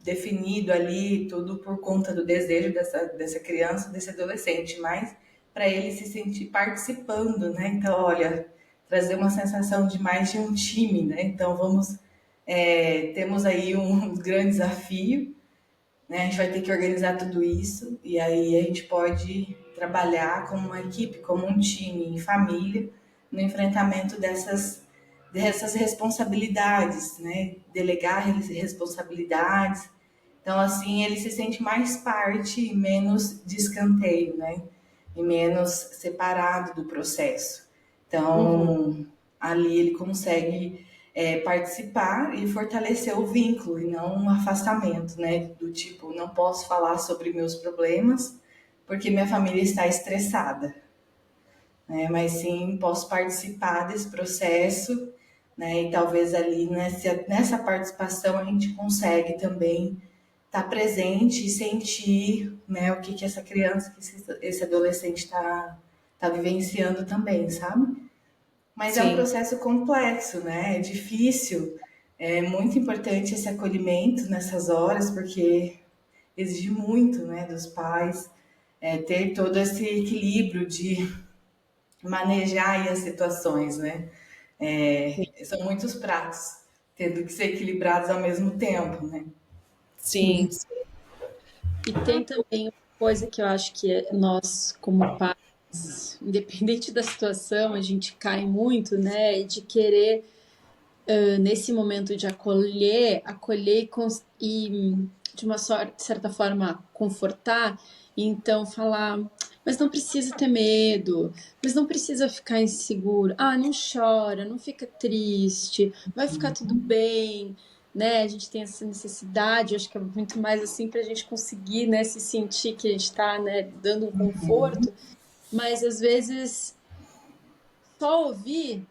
definido ali tudo por conta do desejo dessa criança, desse adolescente, mas para ele se sentir participando, né? Então, olha, trazer uma sensação de mais de um time, né? Então, temos aí um grande desafio, né? A gente vai ter que organizar tudo isso e aí a gente pode trabalhar como uma equipe, como um time, em família, no enfrentamento dessas responsabilidades, né? Delegar responsabilidades. Então, assim, ele se sente mais parte e menos de escanteio, né? E menos separado do processo. Então, ali ele consegue participar e fortalecer o vínculo e não um afastamento, né? Do tipo, não posso falar sobre meus problemas porque minha família está estressada, né? Mas sim posso participar desse processo, né? E talvez ali nessa participação a gente consegue também estar presente e sentir, né, o que essa criança, que esse adolescente está vivenciando também, sabe? Mas é um Sim. processo complexo, né? É difícil. É muito importante esse acolhimento nessas horas, porque exige muito, né, dos pais ter todo esse equilíbrio de manejar aí as situações, né? São muitos pratos tendo que ser equilibrados ao mesmo tempo, né? Sim. E tem também uma coisa que eu acho que nós, como pais, independente da situação, a gente cai muito, né? De querer, nesse momento de acolher e de uma certa forma, confortar. E então falar, mas não precisa ter medo, mas não precisa ficar inseguro. Ah, não chora, não fica triste, vai ficar tudo bem, né? A gente tem essa necessidade, acho que é muito mais assim para a gente conseguir, né, se sentir que a gente está, né, dando um conforto, mas às vezes só ouvir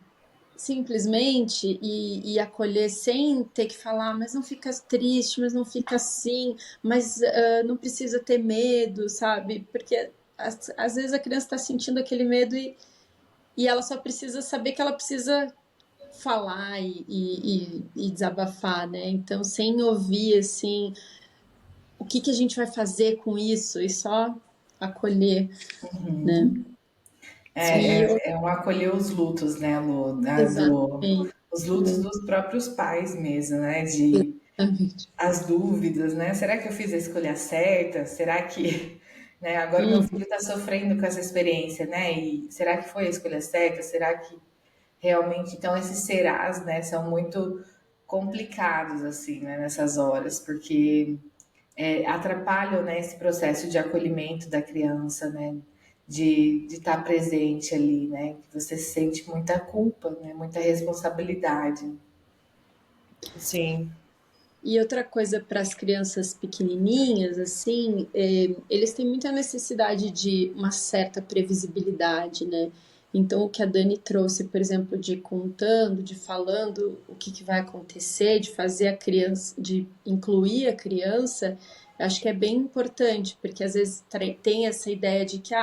simplesmente e acolher sem ter que falar, mas não fica triste, mas não fica assim, mas não precisa ter medo, sabe? Porque às vezes a criança está sentindo aquele medo e ela só precisa saber que ela precisa falar e desabafar, né? Então, sem ouvir, assim, o que a gente vai fazer com isso e só acolher, né? E eu, É um acolher os lutos, né, Lu? exatamente, Os lutos dos próprios pais mesmo, né? exatamente. As dúvidas, né? Será que eu fiz a escolha certa? Será que, né, agora meu filho está sofrendo com essa experiência, né? E será que foi a escolha certa? Será que realmente? Então, esses serás, né, são muito complicados, assim, né, nessas horas, porque atrapalham, né, esse processo de acolhimento da criança, né? De estar presente ali, né? Que você sente muita culpa, né? Muita responsabilidade. Sim. E outra coisa para as crianças pequenininhas, assim, eles têm muita necessidade de uma certa previsibilidade, né? Então, o que a Dani trouxe, por exemplo, de contando, de falando o que vai acontecer, de fazer a criança, de incluir a criança, acho que é bem importante, porque às vezes tem essa ideia de que,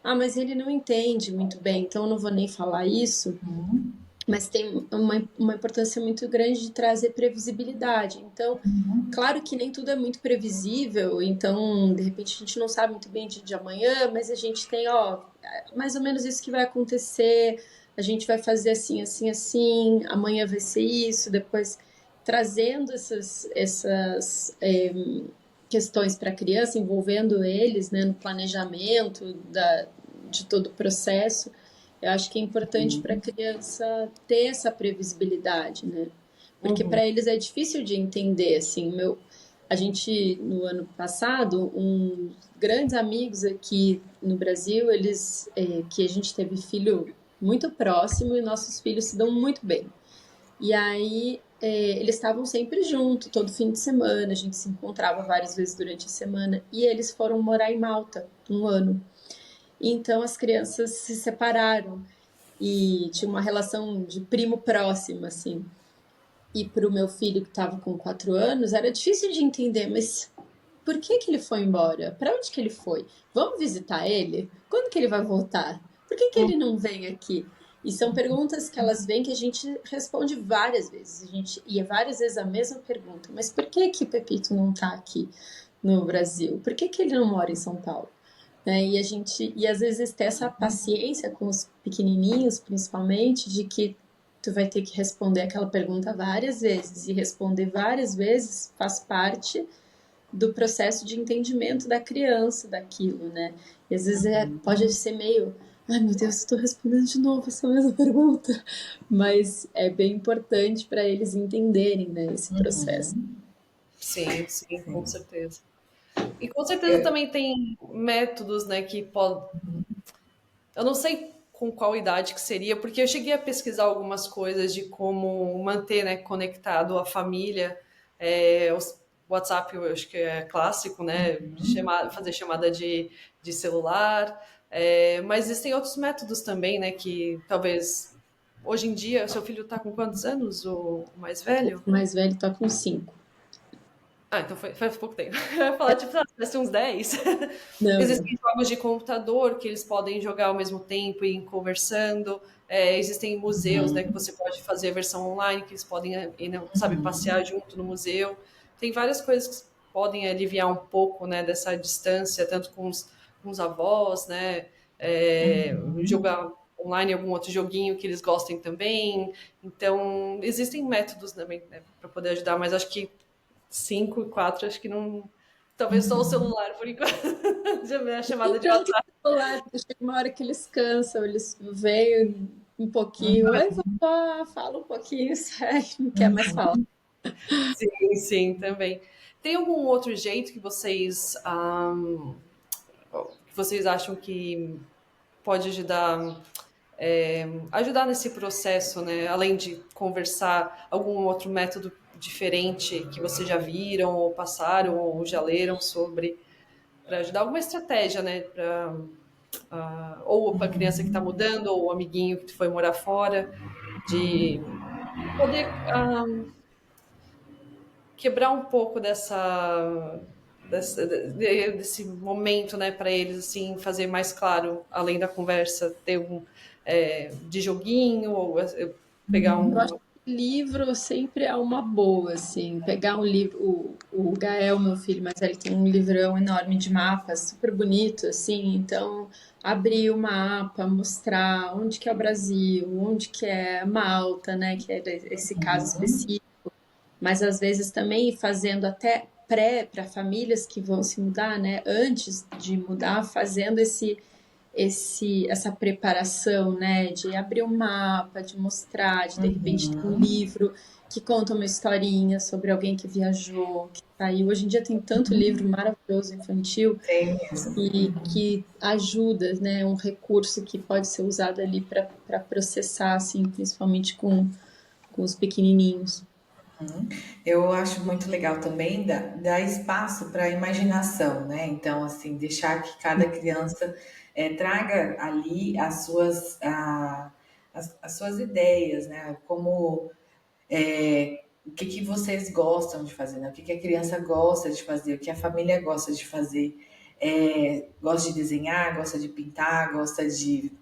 mas ele não entende muito bem, então eu não vou nem falar isso. Mas tem uma importância muito grande de trazer previsibilidade. Então, claro que nem tudo é muito previsível, então, de repente, a gente não sabe muito bem de amanhã, mas a gente tem, mais ou menos isso que vai acontecer, a gente vai fazer assim, assim, assim, amanhã vai ser isso, depois trazendo essas questões para a criança, envolvendo eles, né, no planejamento de todo o processo. Eu acho que é importante para a criança ter essa previsibilidade, né? Porque para eles é difícil de entender, assim, a gente, no ano passado, uns grandes amigos aqui no Brasil, que a gente teve filho muito próximo e nossos filhos se dão muito bem. E aí, eles estavam sempre juntos, todo fim de semana, a gente se encontrava várias vezes durante a semana, e eles foram morar em Malta, um ano. Então, as crianças se separaram e tinha uma relação de primo próximo, assim. E para o meu filho que estava com 4 anos, era difícil de entender, mas por que que ele foi embora? Para onde que ele foi? Vamos visitar ele? Quando que ele vai voltar? Por que que ele não vem aqui? E são perguntas que elas vêm que a gente responde várias vezes. E é várias vezes a mesma pergunta. Mas por que que Pepito não está aqui no Brasil? Por que que ele não mora em São Paulo? Né? E às vezes ter essa paciência com os pequenininhos, principalmente, de que tu vai ter que responder aquela pergunta várias vezes e responder várias vezes faz parte do processo de entendimento da criança daquilo, né? E às vezes pode ser meio, ai meu Deus, estou respondendo de novo essa mesma pergunta, mas é bem importante para eles entenderem, né, esse processo. Sim, sim, com certeza. E com certeza também tem métodos, né, que podem. Eu não sei com qual idade que seria, porque eu cheguei a pesquisar algumas coisas de como manter, né, conectado a família. O WhatsApp, eu acho que é clássico, né? Fazer chamada de celular. Mas existem outros métodos também, né? Que talvez hoje em dia, seu filho está com quantos anos, o mais velho? O mais velho tá com 5. Ah, então faz pouco tempo. Eu ia falar, tipo, parece uns 10. Não, não. Existem jogos de computador que eles podem jogar ao mesmo tempo e ir conversando. Existem museus, né, que você pode fazer a versão online, que eles podem, sabe, passear junto no museu. Tem várias coisas que podem aliviar um pouco, né, dessa distância, tanto com os avós, né, jogar online algum outro joguinho que eles gostem também. Então, existem métodos também, né, para poder ajudar, mas acho que 5 e 4, acho que não. Talvez só o celular, por enquanto. Já vê a chamada E de pronto, WhatsApp. celular, chega uma hora que eles cansam, eles veem um pouquinho, oi, vovó, fala um pouquinho, sai, não quer mais falar. Sim, sim, também. Tem algum outro jeito que vocês acham que pode ajudar nesse processo, né? Além de conversar, algum outro método diferente que vocês já viram, ou passaram, ou já leram sobre, para ajudar alguma estratégia, né? Ou para a criança que está mudando, ou o amiguinho que foi morar fora, de poder quebrar um pouco desse momento, né, para eles assim fazer mais claro, além da conversa, ter de joguinho ou pegar Eu acho um. que livro sempre é uma boa, assim, pegar um livro, o Gael, meu filho mais velho, tem um livrão enorme de mapas, super bonito, assim, então abrir o mapa, mostrar onde que é o Brasil, onde que é Malta, né, que é esse caso específico, mas às vezes também ir fazendo até pré para famílias que vão se mudar, né? Antes de mudar, fazendo essa preparação, né? De abrir um mapa, de mostrar, de repente ter um livro que conta uma historinha sobre alguém que viajou, que saiu. Hoje em dia tem tanto livro maravilhoso infantil Tem mesmo. e que ajuda, né? Um recurso que pode ser usado ali para processar, assim, principalmente com os pequenininhos. Eu acho muito legal também dar espaço para a imaginação, né? Então, assim, deixar que cada criança traga ali as suas ideias, né? Como o que que vocês gostam de fazer, né? O que que a criança gosta de fazer, o que a família gosta de fazer. Gosta de desenhar, gosta de pintar, gosta de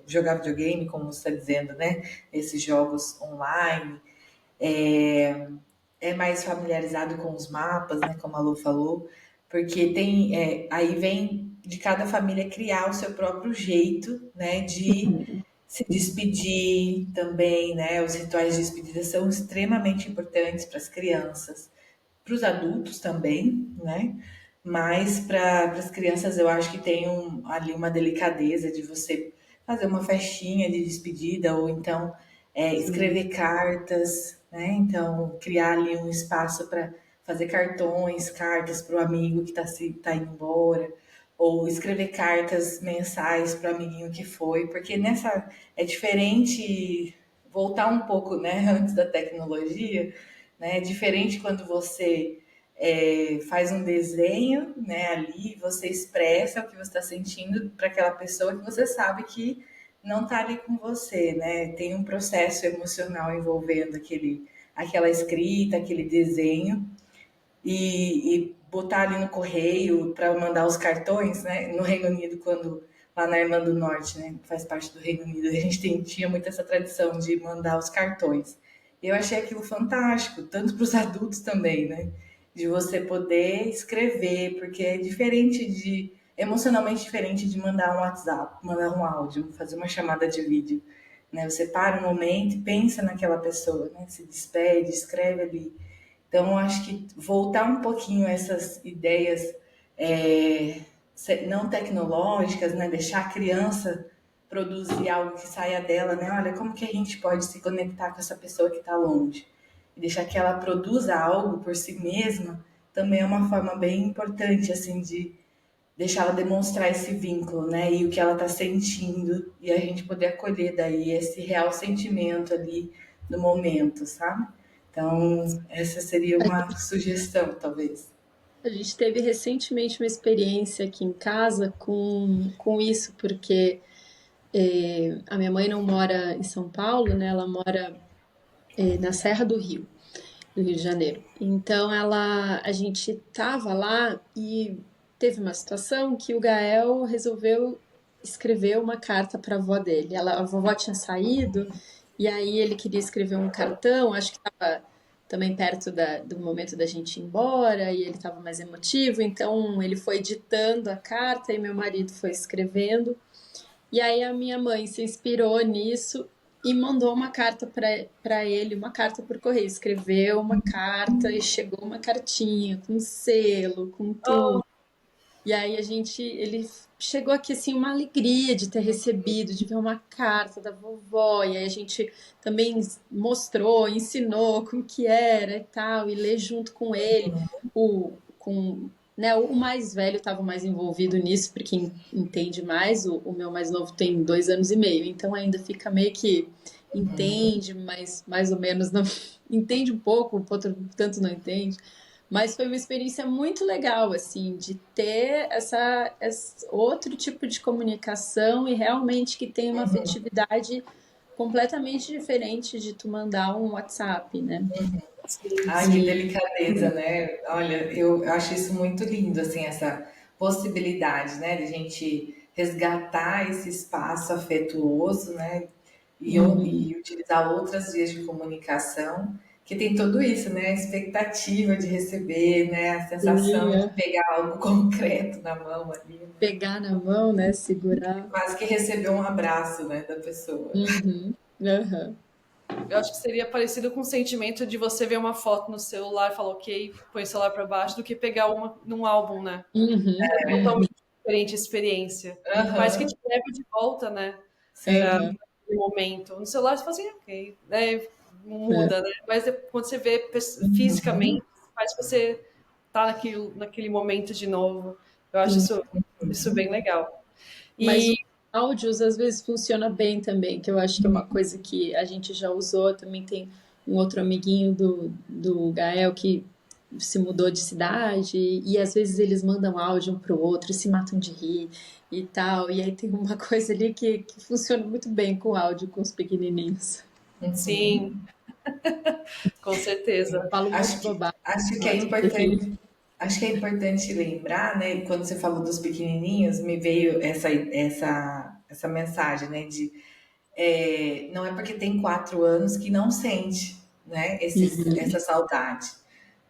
jogar videogame, como você está dizendo, né? Esses jogos online é mais familiarizado com os mapas, né, como a Lu falou, porque aí vem de cada família criar o seu próprio jeito, né, de se despedir também, né, os rituais de despedida são extremamente importantes para as crianças, para os adultos também, né, mas para as crianças eu acho que tem ali uma delicadeza de você fazer uma festinha de despedida, ou então Sim. escrever cartas, né? Então, criar ali um espaço para fazer cartões, cartas para o amigo que tá indo embora, ou escrever cartas mensais para o amiguinho que foi, porque nessa é diferente voltar um pouco, né, antes da tecnologia, né? É diferente quando você faz um desenho, né, ali, você expressa o que você está sentindo para aquela pessoa que você sabe que não está ali com você, né? Tem um processo emocional envolvendo aquela escrita, aquele desenho e botar ali no correio para mandar os cartões, né? No Reino Unido, quando lá na Irlanda do Norte, né, faz parte do Reino Unido, a gente tinha muito essa tradição de mandar os cartões. Eu achei aquilo fantástico, tanto para os adultos também, né? De você poder escrever, porque é diferente emocionalmente diferente de mandar um WhatsApp, mandar um áudio, fazer uma chamada de vídeo, né? Você para um momento e pensa naquela pessoa, né? Se despede, escreve ali. Então, eu acho que voltar um pouquinho a essas ideias é, não tecnológicas, né? Deixar a criança produzir algo que saia dela, né? Olha, como que a gente pode se conectar com essa pessoa que está longe? E deixar que ela produza algo por si mesma também é uma forma bem importante, assim, de deixar ela demonstrar esse vínculo, né? E o que ela está sentindo, e a gente poder acolher daí esse real sentimento ali no momento, sabe? Então, essa seria uma sugestão, talvez. A gente teve recentemente uma experiência aqui em casa com isso, porque a minha mãe não mora em São Paulo, né? Ela mora na Serra do Rio, no Rio de Janeiro. Então a gente tava lá e teve uma situação que o Gael resolveu escrever uma carta para a avó dele. A vovó tinha saído e aí ele queria escrever um cartão, acho que estava também perto do momento da gente ir embora e ele estava mais emotivo, então ele foi ditando a carta e meu marido foi escrevendo. E aí a minha mãe se inspirou nisso e mandou uma carta para ele, uma carta por correio. Escreveu uma carta e chegou uma cartinha com selo, com tudo. Oh, E aí ele chegou aqui assim uma alegria de ter recebido, de ver uma carta da vovó. E aí a gente também mostrou, ensinou como que era e tal, e ler junto com ele, né, o mais velho estava mais envolvido nisso, porque entende mais. O meu mais novo tem 2 anos e meio, então ainda fica meio que entende, mas mais ou menos não entende um pouco, o outro tanto não entende. Mas foi uma experiência muito legal, assim, de ter esse outro tipo de comunicação e realmente que tem uma afetividade completamente diferente de tu mandar um WhatsApp, né? sim, Ai, que sim. delicadeza, né? Olha, eu acho isso muito lindo, assim, essa possibilidade, né, de a gente resgatar esse espaço afetuoso, né, Uhum. e utilizar outras vias de comunicação, que tem tudo isso, né, a expectativa de receber, né, a sensação Sim, de é. pegar algo concreto na mão ali, Pegar na mão, né? Segurar. quase que receber um abraço, né, da pessoa. Uhum. Aham. Eu acho que seria parecido com o sentimento de você ver uma foto no celular e falar, ok, põe o celular para baixo, do que pegar uma num álbum, né? Uhum. É Uhum. totalmente diferente a experiência. Mas que Aham, te leva de volta, né? Para Aham. aquele momento. No celular você fala assim, ok, né? É. Muda, né? Mas quando você vê fisicamente, faz você estar naquele momento de novo. Eu acho Sim. isso bem legal. Mas E os áudios às vezes funciona bem também, que eu acho que é uma coisa que a gente já usou. Também tem um outro amiguinho do Gael que se mudou de cidade e às vezes eles mandam áudio um pro outro e se matam de rir e tal. E aí tem uma coisa ali que funciona muito bem com áudio com os pequenininhos. sim, com Eu certeza. falo um monte de bobagem acho no que é WhatsApp porque eles. importante. Acho que é importante lembrar, né? Quando você falou dos pequenininhos, me veio essa mensagem, né? Não é porque tem 4 anos que não sente, né? Essa Uhum, saudade,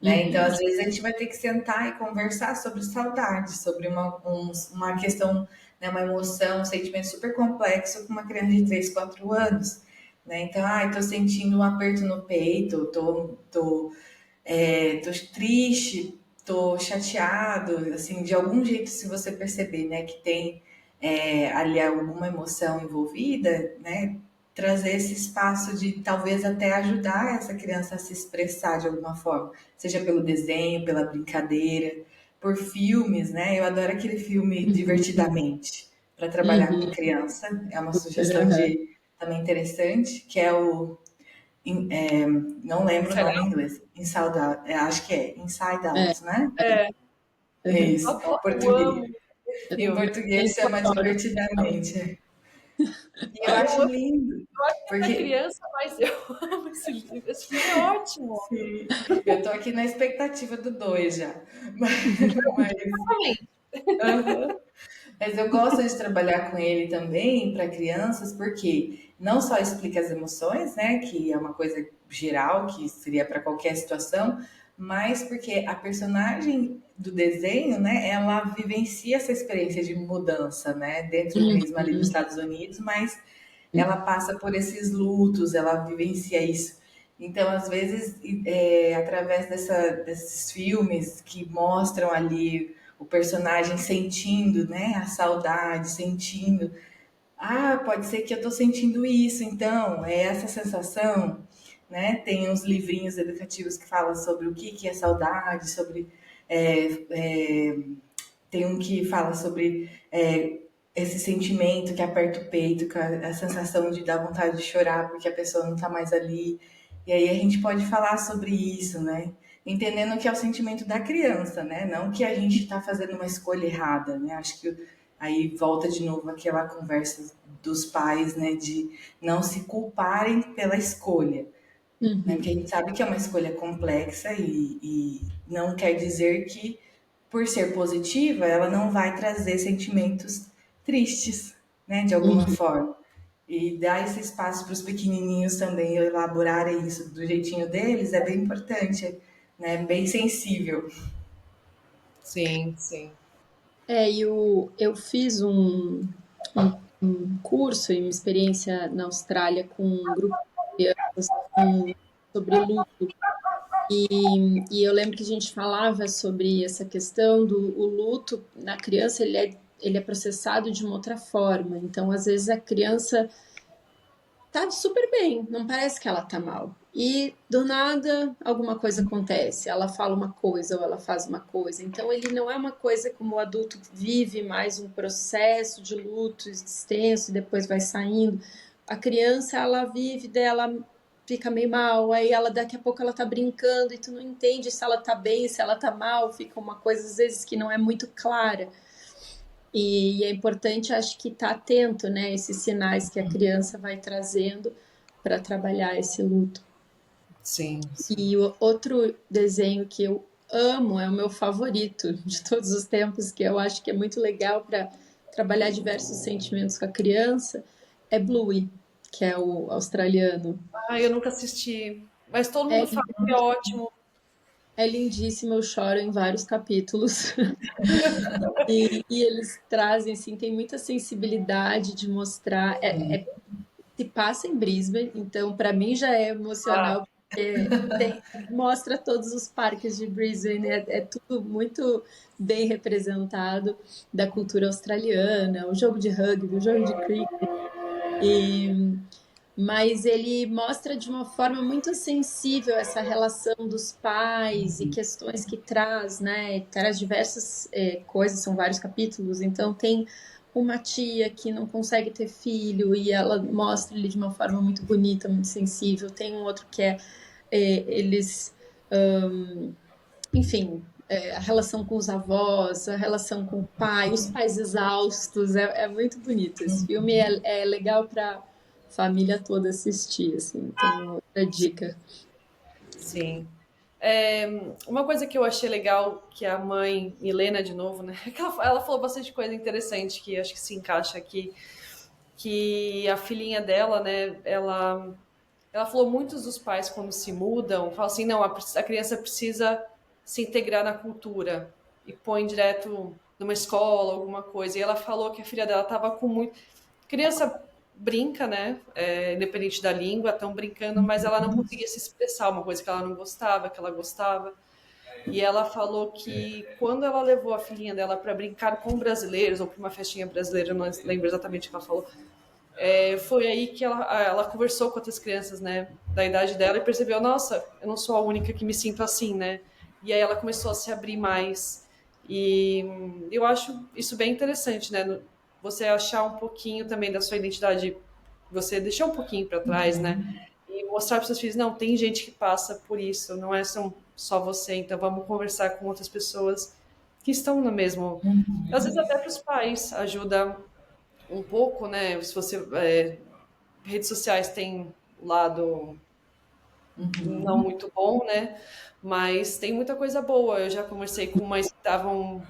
né? Então, uhum, às vezes a gente vai ter que sentar e conversar sobre saudade, sobre uma questão, né? Uma emoção, um sentimento super complexo com uma criança de 3, 4 anos, né? Então, tô sentindo um aperto no peito, tô triste, tô chateado, assim, de algum jeito, se você perceber, né, que tem ali alguma emoção envolvida, né? Trazer esse espaço de talvez até ajudar essa criança a se expressar de alguma forma, seja pelo desenho, pela brincadeira, por filmes, né? Eu adoro aquele filme Divertidamente para trabalhar com Uhum. criança. É uma sugestão Uhum. de também interessante, que é o não lembro o Inside nome em Out. inglês. Inside Out, acho que é Inside É, Out, né? É, É uhum. isso. eu amo Português. Eu Em também português chama adoro. Divertidamente. E eu eu acho amo lindo, pra porque criança, mas eu amo esse livro. Esse filme é ótimo. sim, eu tô aqui na expectativa do 2 já. Mas, Exatamente. aham. Mas eu gosto de trabalhar com ele também para crianças, porque não só explica as emoções, né, que é uma coisa geral, que seria para qualquer situação, mas porque a personagem do desenho, né, ela vivencia essa experiência de mudança, né, dentro mesmo ali dos Uhum. Estados Unidos, mas ela passa por esses lutos, ela vivencia isso. Então, às vezes, através desses filmes que mostram ali o personagem sentindo, né, a saudade, sentindo, pode ser que eu estou sentindo isso, então, é essa sensação, né? Tem uns livrinhos educativos que falam sobre o que é saudade, sobre é, é, tem um que fala sobre esse sentimento que aperta o peito, com a sensação de dar vontade de chorar porque a pessoa não está mais ali. E aí a gente pode falar sobre isso, né? Entendendo que é o sentimento da criança, né? Não que a gente está fazendo uma escolha errada, né? Acho que aí volta de novo aquela conversa dos pais, né? De não se culparem pela escolha, né? Porque a Uhum. gente sabe que é uma escolha complexa e não quer dizer que, por ser positiva, ela não vai trazer sentimentos tristes, né? De alguma Uhum. forma. E dar esse espaço para os pequenininhos também elaborarem isso do jeitinho deles é bem importante, né? Bem sensível. Sim, sim. Eu fiz um curso e uma experiência na Austrália com um grupo de crianças sobre luto. E eu lembro que a gente falava sobre essa questão do o luto na criança, ele é processado de uma outra forma. Então, às vezes, a criança tá super bem, não parece que ela tá mal. E do nada alguma coisa acontece, ela fala uma coisa ou ela faz uma coisa. Então ele não é uma coisa como o adulto vive mais um processo de luto extenso e depois vai saindo. A criança ela vive dela fica meio mal, aí ela daqui a pouco ela tá brincando e tu não entende se ela tá bem, se ela tá mal, fica uma coisa às vezes que não é muito clara. E é importante, acho que estar atento, né, a esses sinais que a criança vai trazendo para trabalhar esse luto. Sim, sim. E o outro desenho que eu amo, é o meu favorito de todos os tempos, que eu acho que é muito legal para trabalhar diversos sentimentos com a criança, é Bluey, que é o australiano. Eu nunca assisti, mas todo É, mundo fala que é ótimo. é lindíssimo, eu choro em vários capítulos. E eles trazem, assim, tem muita sensibilidade de mostrar. Se passa em Brisbane, então para mim já é Ah, emocional, porque mostra todos os parques de Brisbane, é tudo muito bem representado da cultura australiana, o jogo de rugby, o jogo de cricket, e, mas ele mostra de uma forma muito sensível essa relação dos pais e questões que traz, né? Traz diversas coisas, são vários capítulos, então tem uma tia que não consegue ter filho e ela mostra ele de uma forma muito bonita, muito sensível. Tem um outro que eles, enfim, a relação com os avós, a relação com o pai, os pais exaustos, é muito bonito. Esse filme é legal para família toda assistir, assim. Então, outra dica. sim. É, uma coisa que eu achei legal, que a mãe, Milena, de novo, né? Que ela falou bastante coisa interessante que acho que se encaixa aqui. Que a filhinha dela, né? Ela falou muitos dos pais quando se mudam, falam assim, não, a criança precisa se integrar na cultura e põe direto numa escola, alguma coisa. E ela falou que a filha dela estava com muito. Criança brinca, né? Independente da língua, estão brincando, mas ela não conseguia se expressar, uma coisa que ela não gostava, que ela gostava. e ela falou que quando ela levou a filhinha dela para brincar com brasileiros, ou para uma festinha brasileira, eu não lembro exatamente o que ela falou, foi aí que ela conversou com outras crianças, né, da idade dela e percebeu, nossa, eu não sou a única que me sinto assim, né? E aí ela começou a se abrir mais. E eu acho isso bem interessante, né? Você achar um pouquinho também da sua identidade, você deixar um pouquinho para trás, né? E mostrar para seus filhos, não, tem gente que passa por isso, não é só você, então vamos conversar com outras pessoas que estão no mesmo. Às vezes até para os pais ajuda um pouco, né? Se você redes sociais têm um lado não muito bom, né? Mas tem muita coisa boa. Eu já conversei com mães que estavam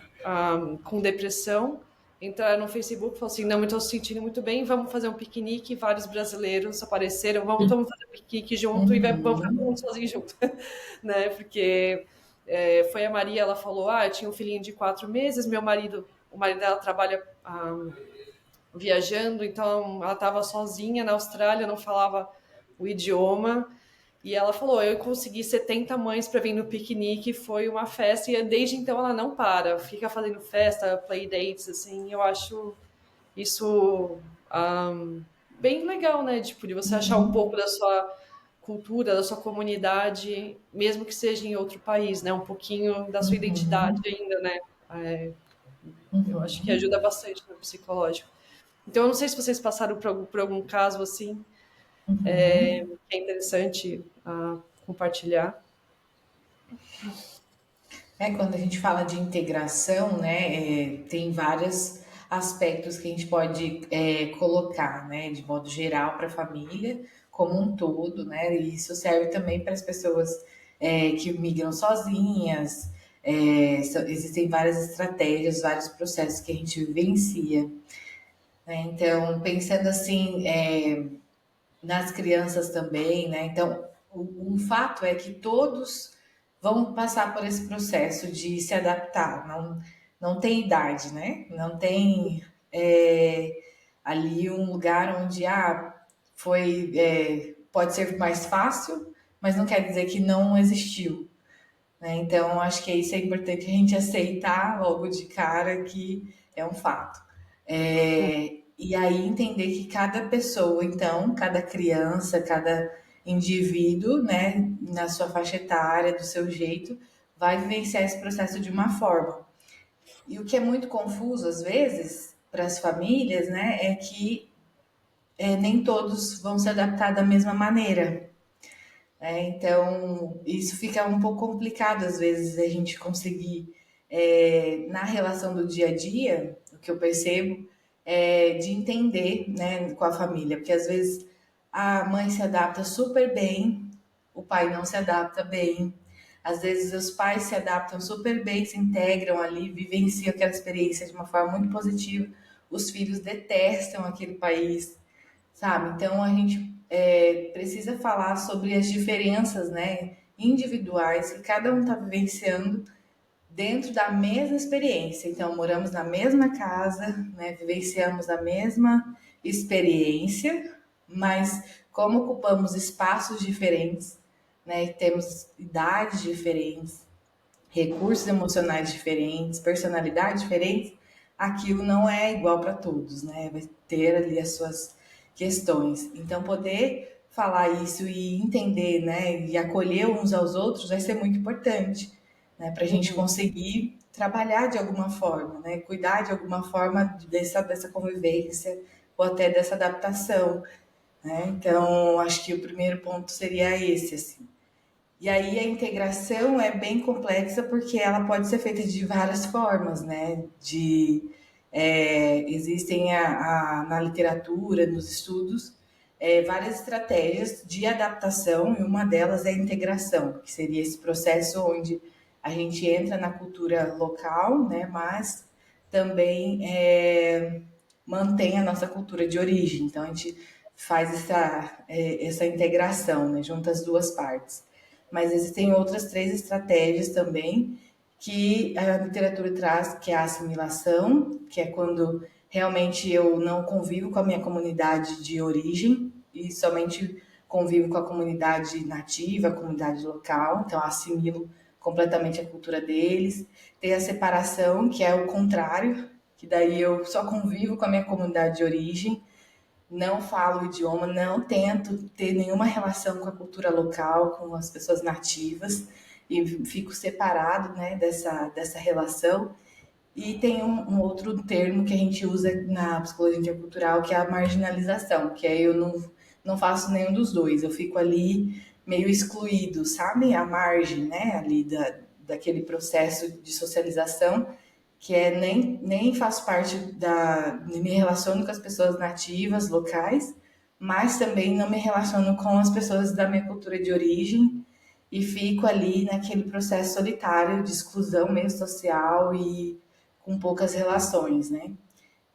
com depressão, entraram no Facebook e falaram assim: não, eu estou se sentindo muito bem, vamos fazer um piquenique. Vários brasileiros apareceram, vamos fazer um piquenique junto e vamos ficar todo mundo sozinho junto, né? Porque foi a Maria, ela falou: eu tinha um filhinho de 4 meses, o marido dela trabalha viajando, então ela estava sozinha na Austrália, não falava o idioma. E ela falou: eu consegui 70 mães para vir no piquenique, foi uma festa, e desde então ela não para, fica fazendo festa, playdates, assim. Eu acho isso bem legal, né? Tipo, de você achar um pouco da sua cultura, da sua comunidade, mesmo que seja em outro país, né? Um pouquinho da sua identidade ainda, né? Eu acho que ajuda bastante no psicológico. Então, eu não sei se vocês passaram por algum caso assim, que é interessante compartilhar. Quando a gente fala de integração, né, tem vários aspectos que a gente pode colocar, né, de modo geral para a família como um todo, né, e isso serve também para as pessoas que migram sozinhas. Existem várias estratégias, vários processos que a gente vivencia, né? Então, pensando assim, nas crianças também, né? Então, o fato é que todos vão passar por esse processo de se adaptar. Não tem idade, né? Não tem ali um lugar onde pode ser mais fácil, mas não quer dizer que não existiu. Né? Então, acho que isso é importante a gente aceitar logo de cara que é um fato. E aí entender que cada pessoa, então, cada criança, cada indivíduo, né, na sua faixa etária, do seu jeito, vai vivenciar esse processo de uma forma. E o que é muito confuso, às vezes, para as famílias, né, é que nem todos vão se adaptar da mesma maneira. Então, isso fica um pouco complicado, às vezes, a gente conseguir, na relação do dia a dia, o que eu percebo, de entender, né, com a família, porque às vezes a mãe se adapta super bem, o pai não se adapta bem, às vezes os pais se adaptam super bem, se integram ali, vivenciam aquela experiência de uma forma muito positiva, os filhos detestam aquele país, sabe? Então a gente precisa falar sobre as diferenças, né, individuais que cada um está vivenciando dentro da mesma experiência. Então, moramos na mesma casa, né, vivenciamos a mesma experiência, mas como ocupamos espaços diferentes, né, e temos idades diferentes, recursos emocionais diferentes, personalidades diferentes, aquilo não é igual para todos, né? Vai ter ali as suas questões. Então, poder falar isso e entender, né, e acolher uns aos outros vai ser muito importante, né, para a gente conseguir trabalhar de alguma forma, né, cuidar de alguma forma dessa convivência ou até dessa adaptação, né? Então, acho que o primeiro ponto seria esse, assim. E aí a integração é bem complexa porque ela pode ser feita de várias formas, né? Existem na literatura, nos estudos, várias estratégias de adaptação e uma delas é a integração, que seria esse processo onde a gente entra na cultura local, né? Mas também mantém a nossa cultura de origem. Então a gente faz essa integração, né? Junta as duas partes. Mas existem outras 3 estratégias também que a literatura traz, que é a assimilação, que é quando realmente eu não convivo com a minha comunidade de origem e somente convivo com a comunidade nativa, a comunidade local, então assimilo completamente a cultura deles. Tem a separação, que é o contrário, que daí eu só convivo com a minha comunidade de origem, não falo o idioma, não tento ter nenhuma relação com a cultura local, com as pessoas nativas, e fico separado, né, dessa relação. E tem um outro termo que a gente usa na psicologia intercultural, que é a marginalização, que é eu não faço nenhum dos dois, eu fico ali meio excluído, sabe? À margem, né, ali daquele processo de socialização, que é nem faço parte me relaciono com as pessoas nativas, locais, mas também não me relaciono com as pessoas da minha cultura de origem e fico ali naquele processo solitário de exclusão meio social e com poucas relações, né?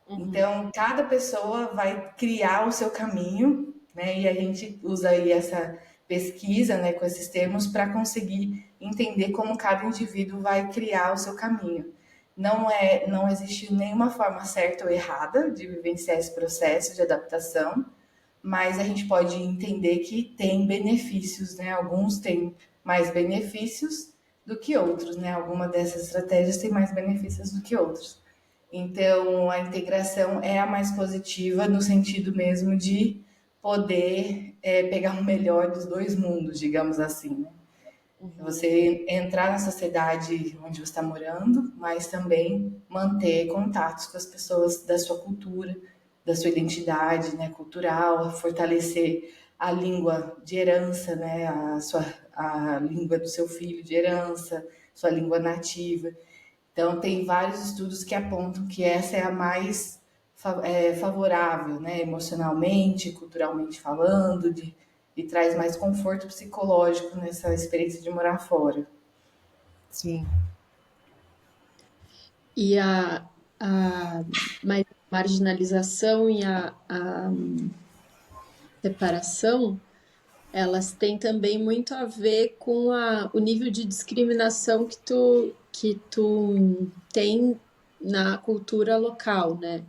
Então, cada pessoa vai criar o seu caminho, né? E a gente usa aí essa pesquisa, né, com esses termos para conseguir entender como cada indivíduo vai criar o seu caminho. Não existe nenhuma forma certa ou errada de vivenciar esse processo de adaptação, mas a gente pode entender que tem benefícios, né? Alguns têm mais benefícios do que outros, né? Alguma dessas estratégias tem mais benefícios do que outros. Então, a integração é a mais positiva no sentido mesmo de poder pegar o melhor dos dois mundos, digamos assim, né? Você entrar na sociedade onde você está morando, mas também manter contatos com as pessoas da sua cultura, da sua identidade, né, cultural, fortalecer a língua de herança, né, a língua do seu filho de herança, sua língua nativa. Então, tem vários estudos que apontam que essa é a mais favorável, né, emocionalmente, culturalmente falando, e traz mais conforto psicológico nessa experiência de morar fora. Sim. E a marginalização e a separação, elas têm também muito a ver com o nível de discriminação que tu tem na cultura local, né?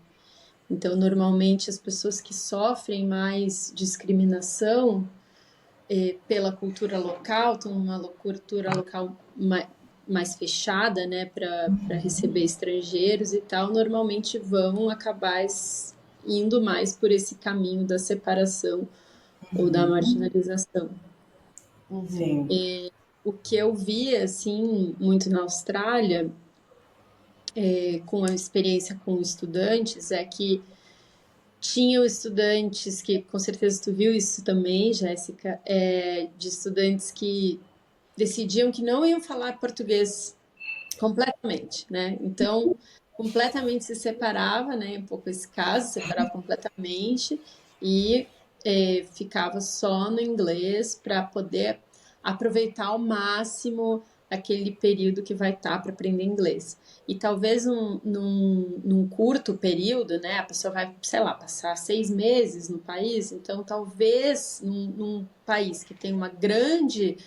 Então, normalmente, as pessoas que sofrem mais discriminação pela cultura local, estão numa cultura local mais fechada, né, para receber estrangeiros e tal, normalmente vão acabar indo mais por esse caminho da separação ou da marginalização. Sim. O que eu vi, assim, muito na Austrália, com a experiência com estudantes, é que tinham estudantes que, com certeza tu viu isso também, Jéssica, de estudantes que decidiam que não iam falar português completamente, né? Então, completamente se separava, né? Um pouco esse caso, separava completamente e ficava só no inglês para poder aproveitar ao máximo aquele período que vai estar para aprender inglês. E talvez num curto período, né? A pessoa vai, sei lá, passar 6 meses no país, então talvez num país que tem uma grande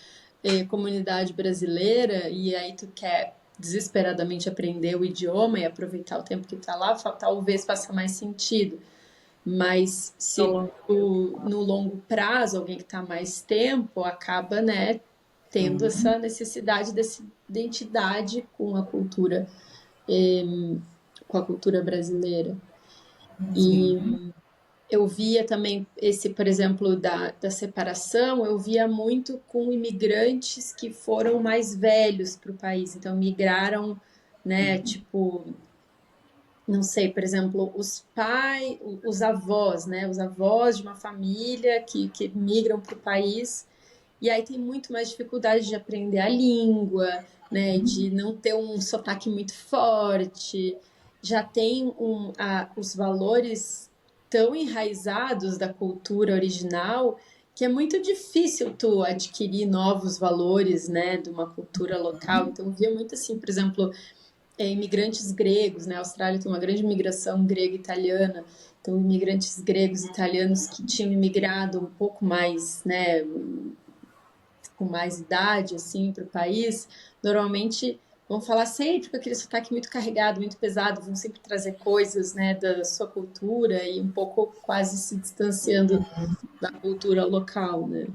comunidade brasileira e aí tu quer desesperadamente aprender o idioma e aproveitar o tempo que tá lá, talvez faça mais sentido. Mas se no longo prazo, alguém que está mais tempo, acaba, né, tendo essa necessidade dessa identidade com a cultura brasileira. E eu via também esse, por exemplo, da separação, eu via muito com imigrantes que foram mais velhos para o país, então migraram, né, tipo, não sei, por exemplo, os avós, né, os avós de uma família que migram para o país, e aí tem muito mais dificuldade de aprender a língua, né, de não ter um sotaque muito forte, já tem os valores tão enraizados da cultura original que é muito difícil tu adquirir novos valores, né, de uma cultura local. Então, eu via muito assim, por exemplo, imigrantes gregos, né? A Austrália tem uma grande imigração grega e italiana, então imigrantes gregos e italianos que tinham imigrado um pouco mais, né, com mais idade, assim, para o país, normalmente vão falar sempre com aquele sotaque muito carregado, muito pesado, vão sempre trazer coisas, né, da sua cultura e um pouco quase se distanciando da cultura local, né?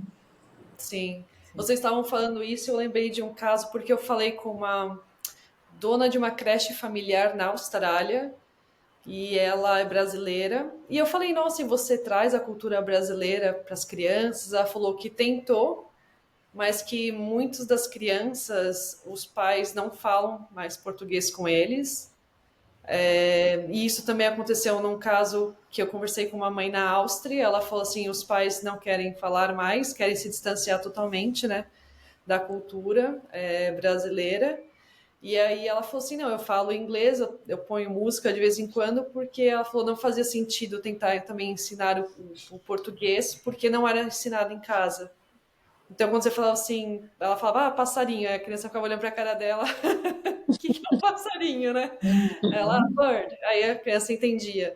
Sim. Vocês estavam falando isso, eu lembrei de um caso porque eu falei com uma dona de uma creche familiar na Austrália e ela é brasileira. E eu falei, nossa, e você traz a cultura brasileira para as crianças? Ela falou que tentou, mas que muitas das crianças, os pais não falam mais português com eles. E isso também aconteceu num caso que eu conversei com uma mãe na Áustria. Ela falou assim: os pais não querem falar mais, querem se distanciar totalmente, né, da cultura brasileira. E aí ela falou assim: não, eu falo inglês, eu ponho música de vez em quando, porque ela falou não fazia sentido tentar também ensinar o português, porque não era ensinado em casa. Então, quando você falava assim, ela falava, passarinho, aí a criança ficava olhando para a cara dela, o que é um passarinho, né? Ela, bird, aí a criança entendia.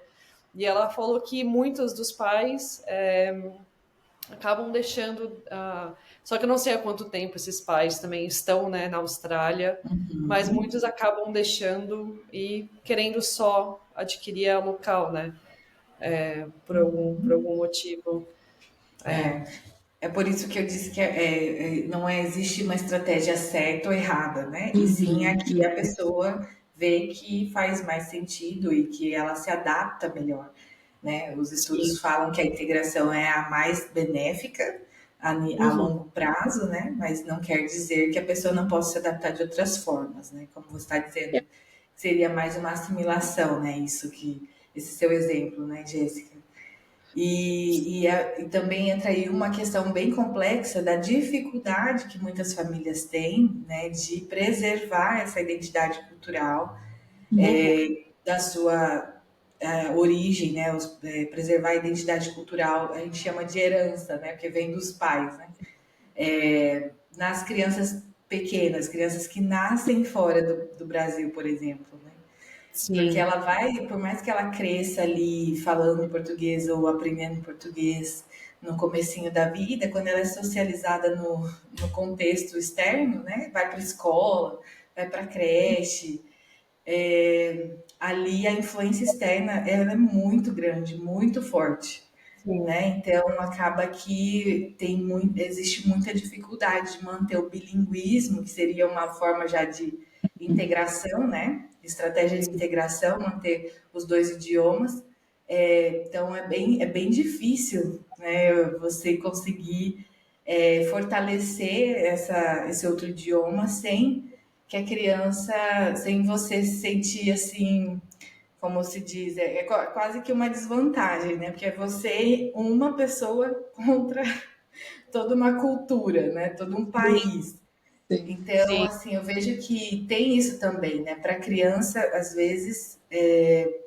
E ela falou que muitos dos pais acabam deixando. Só que eu não sei há quanto tempo esses pais também estão, né, na Austrália, mas muitos acabam deixando e querendo só adquirir a local, né? Por algum motivo. É por isso que eu disse que não existe uma estratégia certa ou errada, né? E sim aqui a pessoa vê que faz mais sentido e que ela se adapta melhor, né? Os estudos Sim. falam que a integração é a mais benéfica a longo prazo, né? Mas não quer dizer que a pessoa não possa se adaptar de outras formas, né? Como você está dizendo, seria mais uma assimilação, né? Esse seu exemplo, né, Jéssica? E também entra aí uma questão bem complexa da dificuldade que muitas famílias têm, né, de preservar essa identidade cultural da sua origem, né, preservar a identidade cultural, a gente chama de herança, né, porque vem dos pais, né, nas crianças pequenas, crianças que nascem fora do Brasil, por exemplo, né? Porque Sim. ela vai, por mais que ela cresça ali falando português ou aprendendo português no comecinho da vida, quando ela é socializada no contexto externo, né? Vai para a escola, vai para a creche, ali a influência externa ela é muito grande, muito forte. Sim. Né? Então acaba que existe muita dificuldade de manter o bilinguismo, que seria uma forma já de integração, né? Estratégia de integração, manter os dois idiomas. Então é bem difícil, né, você conseguir fortalecer esse outro idioma sem você se sentir assim, como se diz, quase que uma desvantagem, né? Porque é você, uma pessoa contra toda uma cultura, né? Todo um país. Sim. Então, Sim. assim, eu vejo que tem isso também, né? Para a criança, às vezes, ter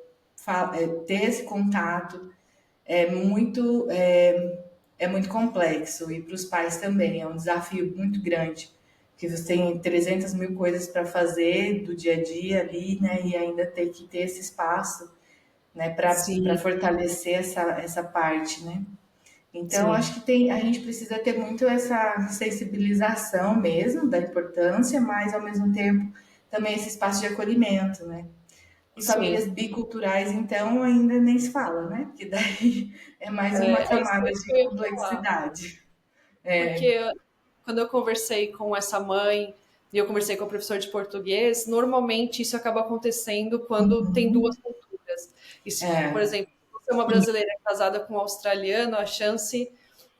esse contato é muito complexo e para os pais também é um desafio muito grande, porque você tem 300 mil coisas para fazer do dia a dia ali, né? E ainda ter que ter esse espaço, né, para Sim. fortalecer essa parte, né? Então, Sim. acho que a gente precisa ter muito essa sensibilização mesmo da importância, mas ao mesmo tempo também esse espaço de acolhimento, né? E famílias Sim. biculturais, então, ainda nem se fala, né? Porque daí é mais uma camada Isso que de eu ia falar. complexidade. Porque quando eu conversei com essa mãe e eu conversei com o professor de português, normalmente isso acaba acontecendo quando tem duas culturas. E se, por É, exemplo, se é uma brasileira casada com um australiano, a chance.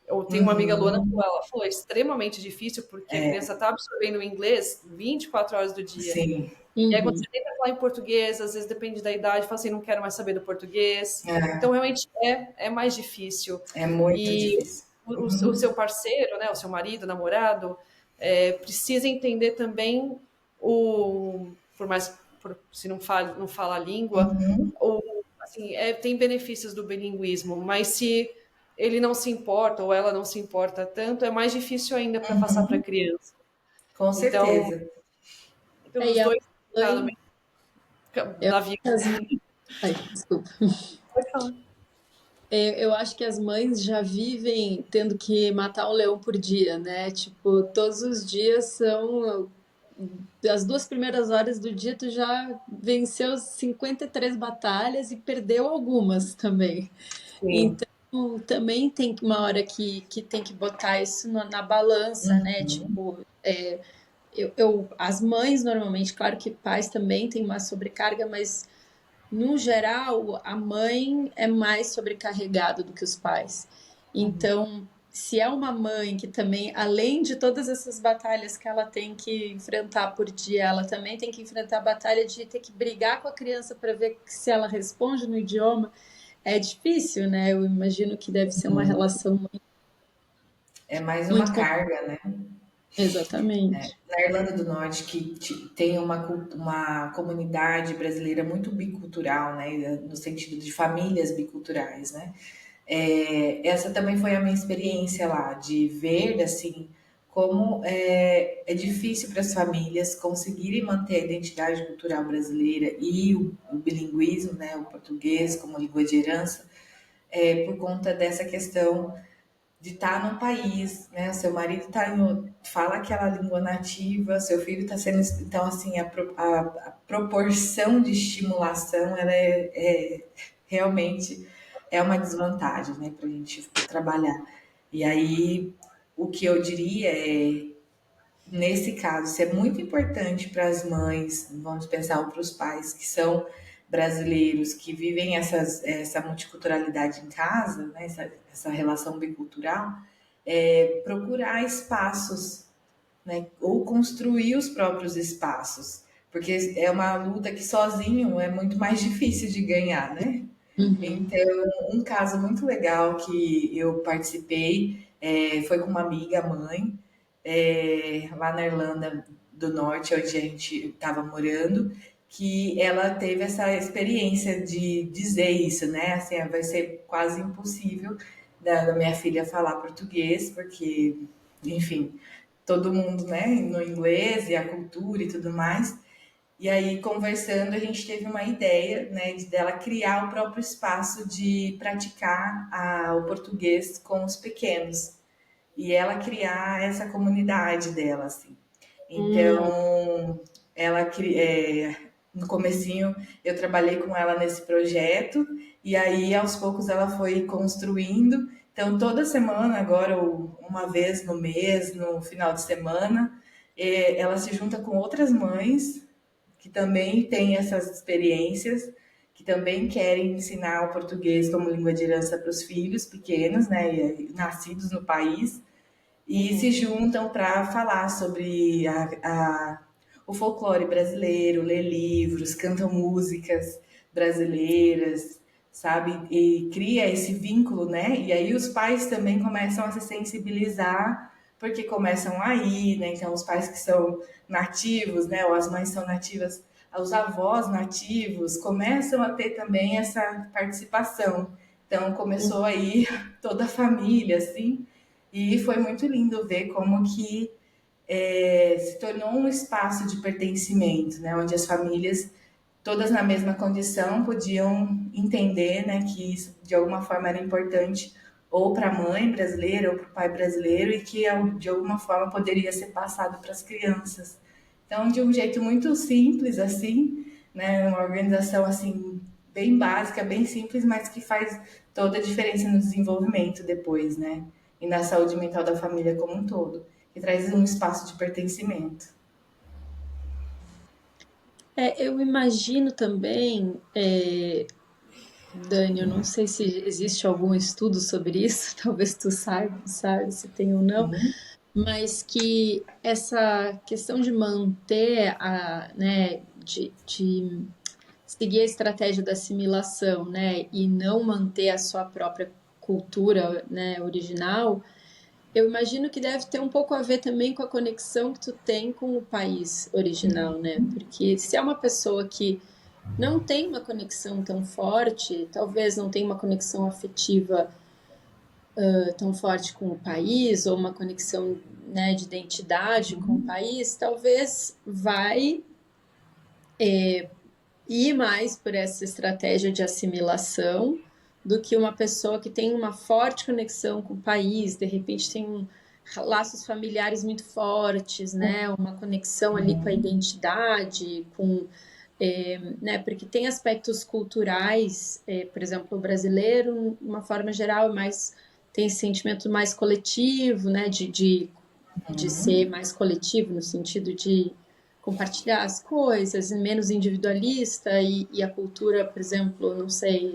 Eu tenho uma amiga Luana, ela falou, é extremamente difícil porque a criança está absorvendo o inglês 24 horas do dia. sim, E aí, quando Uhum. você tenta falar em português, às vezes depende da idade, fala assim, não quero mais saber do português. Então, é, realmente, é mais difícil. é muito E difícil. o seu parceiro, né, o seu marido, namorado, precisa entender também por mais, se não fala a língua, assim, tem benefícios do bilinguismo, mas se ele não se importa ou ela não se importa tanto, é mais difícil ainda para passar para a criança. Com Então, certeza. pelos E a dois lados mãe, eu, da vida. as, ai, desculpa. Pode falar. Eu acho que as mães já vivem tendo que matar um leão por dia, né? Tipo, todos os dias são. As 2 primeiras horas do dia tu já venceu 53 batalhas e perdeu algumas também. Sim. também tem uma hora que tem que botar isso na balança, né? Tipo, as mães normalmente, claro que pais também têm uma sobrecarga, mas no geral a mãe é mais sobrecarregada do que os pais. Então, se é uma mãe que também, além de todas essas batalhas que ela tem que enfrentar por dia, ela também tem que enfrentar a batalha de ter que brigar com a criança para ver se ela responde no idioma, é difícil, né? Eu imagino que deve ser uma relação muito, É mais muito uma carga, né? exatamente. Na Irlanda do Norte, que tem uma comunidade brasileira muito bicultural, né? No sentido de famílias biculturais, né? Essa também foi a minha experiência lá, de ver, assim, como é difícil para as famílias conseguirem manter a identidade cultural brasileira e o bilinguismo, né? O português como língua de herança, por conta dessa questão de estar no país, né? Seu marido fala aquela língua nativa, seu filho está sendo. Então, assim, a proporção de estimulação, ela realmente é uma desvantagem, né, para a gente trabalhar. E aí, o que eu diria nesse caso, isso é muito importante para as mães, vamos pensar para os pais que são brasileiros, que vivem essa multiculturalidade em casa, né, essa relação bicultural, procurar espaços, né, ou construir os próprios espaços, porque é uma luta que sozinho é muito mais difícil de ganhar, né? Uhum. Então, um caso muito legal que eu participei foi com uma amiga, mãe, lá na Irlanda do Norte, onde a gente estava morando, que ela teve essa experiência de dizer isso, né? Assim, vai ser quase impossível da minha filha falar português, porque, enfim, todo mundo, né, no inglês e a cultura e tudo mais. E aí, conversando, a gente teve uma ideia, né, dela criar o próprio espaço de praticar o português com os pequenos. E ela criar essa comunidade dela, assim. Hum. Então, no comecinho, eu trabalhei com ela nesse projeto, e aí, aos poucos, ela foi construindo. Então, toda semana, agora, ou uma vez no mês, no final de semana, ela se junta com outras mães que também têm essas experiências, que também querem ensinar o português como língua de herança para os filhos pequenos, né, nascidos no país, e se juntam para falar sobre o folclore brasileiro, ler livros, cantam músicas brasileiras, sabe? E cria esse vínculo, né? E aí os pais também começam a se sensibilizar, porque começam a ir, né? Então, os pais que são nativos, né? Ou as mães são nativas, os avós nativos começam a ter também essa participação. Então, começou aí toda a família, assim, e foi muito lindo ver como que se tornou um espaço de pertencimento, né, onde as famílias, todas na mesma condição, podiam entender, né, que isso de alguma forma era importante ou para a mãe brasileira ou para o pai brasileiro e que de alguma forma poderia ser passado para as crianças. Então, de um jeito muito simples assim, né, uma organização assim bem básica, bem simples, mas que faz toda a diferença no desenvolvimento depois, né? E na saúde mental da família como um todo, que traz um espaço de pertencimento. Eu imagino também, Dani, eu não sei se existe algum estudo sobre isso, talvez tu saiba, sabe se tem ou não, mas que essa questão de manter né, de seguir a estratégia da assimilação, né, e não manter a sua própria cultura, né, original, eu imagino que deve ter um pouco a ver também com a conexão que tu tem com o país original, né? Porque se é uma pessoa que não tem uma conexão tão forte, talvez não tenha uma conexão afetiva tão forte com o país, ou uma conexão, né, de identidade com o país, talvez vai ir mais por essa estratégia de assimilação do que uma pessoa que tem uma forte conexão com o país, de repente tem laços familiares muito fortes, né? Uma conexão ali com a identidade, com né? Porque tem aspectos culturais, por exemplo, o brasileiro, de uma forma geral, tem esse sentimento mais coletivo, né? De ser mais coletivo no sentido de compartilhar as coisas, menos individualista, e a cultura, por exemplo, não sei,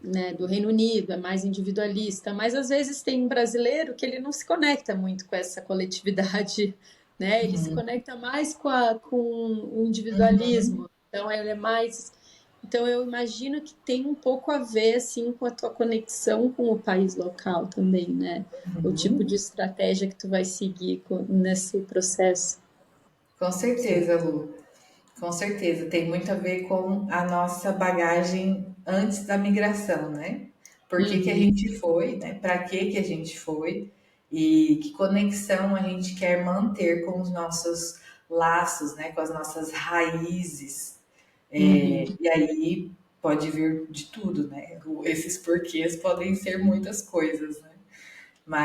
né, do Reino Unido é mais individualista, mas às vezes tem um brasileiro que ele não se conecta muito com essa coletividade, né? Ele se conecta mais com o individualismo. Então ele é mais. Então eu imagino que tem um pouco a ver assim com a tua conexão com o país local também, né? O tipo de estratégia que tu vai seguir nesse processo. Com certeza, Lu. Com certeza. Tem muito a ver com a nossa bagagem antes da migração, né? Por que que a Uhum, gente foi, né? Para que a gente foi e que conexão a gente quer manter com os nossos laços, né? Com as nossas raízes. uhum, E aí pode vir de tudo, né? Esses porquês podem ser muitas coisas, né?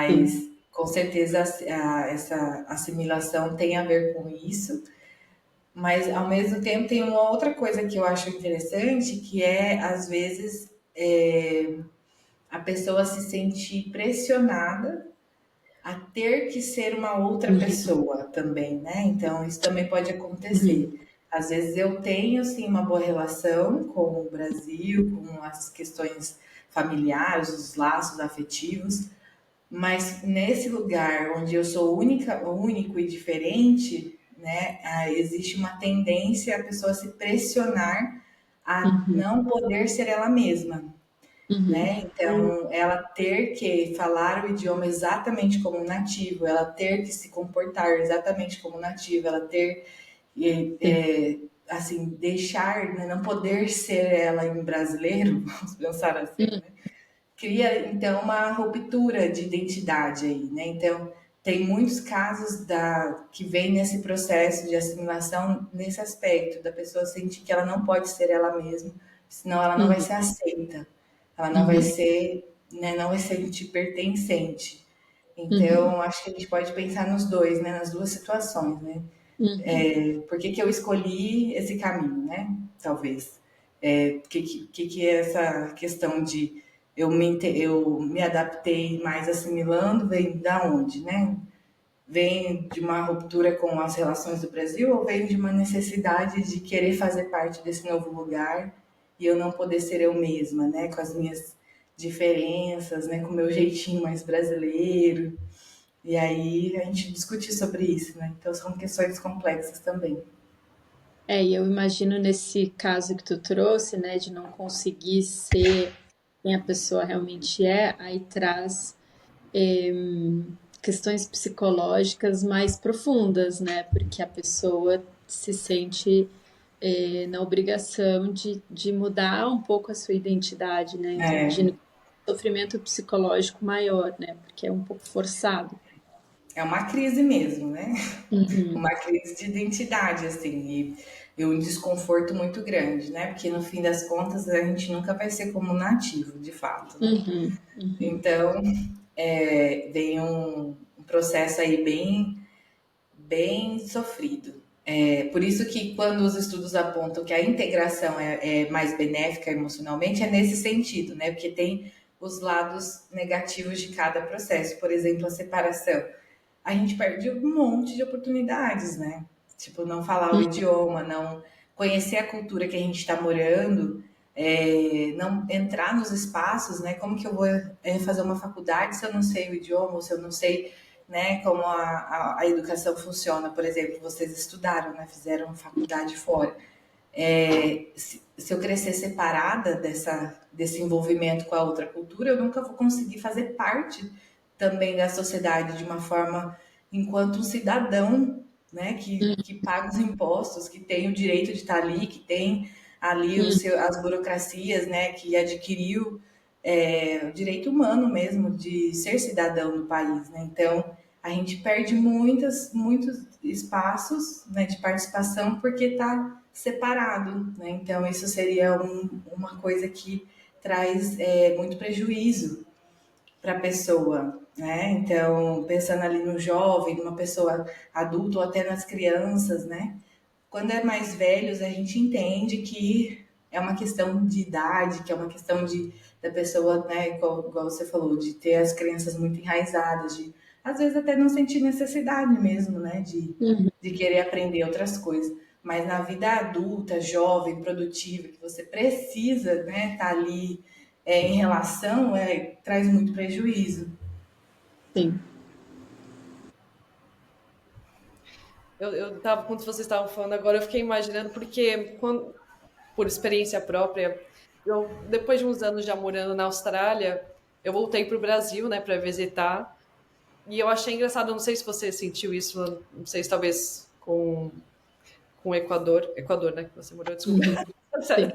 sim. Mas com certeza essa assimilação tem a ver com isso, mas ao mesmo tempo tem uma outra coisa que eu acho interessante, que é às vezes a pessoa se sentir pressionada a ter que ser uma outra Uhum, pessoa também, né? Então isso também pode uhum, acontecer. Às vezes eu tenho sim uma boa relação com o Brasil, com as questões familiares, os laços afetivos, mas nesse lugar onde eu sou única, único e diferente, né, existe uma tendência a pessoa se pressionar a uhum, não poder ser ela mesma, uhum, né? Então, ela ter que falar o idioma exatamente como nativo, ela ter que se comportar exatamente como nativo, ela ter sim. assim, deixar, né, não poder ser ela em brasileiro, vamos pensar assim, Uhum, né? Cria então uma ruptura de identidade aí, né? Então tem muitos casos que vem nesse processo de assimilação nesse aspecto da pessoa sentir que ela não pode ser ela mesma, senão ela não vai uhum, ser aceita, ela não vai uhum, ser, né, não vai se sentir pertencente. uhum, Então acho que a gente pode pensar nos dois, né, nas duas situações, né? uhum, Por que que eu escolhi esse caminho, né? Talvez. Que é essa questão de eu me adaptei mais assimilando, vem da onde, né? Vem de uma ruptura com as relações do Brasil ou vem de uma necessidade de querer fazer parte desse novo lugar e eu não poder ser eu mesma, né? Com as minhas diferenças, né? Com o meu jeitinho mais brasileiro. E aí a gente discutir sobre isso, né? Então são questões complexas também. e eu imagino nesse caso que tu trouxe, né, de não conseguir ser quem a pessoa realmente é, aí traz eh, questões psicológicas mais profundas, né, porque a pessoa se sente na obrigação de mudar um pouco a sua identidade, né, então É, imagino que é um sofrimento psicológico maior, né, porque é um pouco forçado. é uma crise mesmo, né? Uhum, Uma crise de identidade, assim, e um desconforto muito grande, né? Porque no fim das contas a gente nunca vai ser como nativo, de fato, né? uhum, uhum, Então, vem um processo aí bem sofrido. Por isso que quando os estudos apontam que a integração é mais benéfica emocionalmente, é nesse sentido, né? Porque tem os lados negativos de cada processo. Por exemplo, a separação. A gente perde um monte de oportunidades, né? Tipo, não falar o idioma, não conhecer a cultura que a gente está morando, não entrar nos espaços, né? Como que eu vou fazer uma faculdade se eu não sei o idioma, ou se eu não sei, né, como a educação funciona? Por exemplo, vocês estudaram, né? Fizeram faculdade fora. Se eu crescer separada desse envolvimento com a outra cultura, eu nunca vou conseguir fazer parte também da sociedade de uma forma enquanto um cidadão, né, que paga os impostos, que tem o direito de estar ali, que tem ali uhum, as burocracias, né, que adquiriu o direito humano mesmo de ser cidadão do país, né? Então a gente perde muitos espaços, né, de participação porque está separado, né? Então isso seria uma coisa que traz muito prejuízo para a pessoa, né? Então, pensando ali no jovem, numa pessoa adulta ou até nas crianças, né? quando é mais velhos, a gente entende que é uma questão de idade, que é uma questão da pessoa, né, igual você falou, de ter as crenças muito enraizadas, de às vezes até não sentir necessidade mesmo, né, Uhum. de querer aprender outras coisas. Mas na vida adulta, jovem, produtiva, que você precisa, né, estar ali em relação, traz muito prejuízo. Sim. Eu tava, quando vocês estavam falando agora, eu fiquei imaginando, porque por experiência própria, depois de uns anos já morando na Austrália, eu voltei para o Brasil, né, para visitar, e eu achei engraçado, não sei se você sentiu isso, não sei se talvez com o Equador, né, que você morou, desculpa. Uhum. Sim.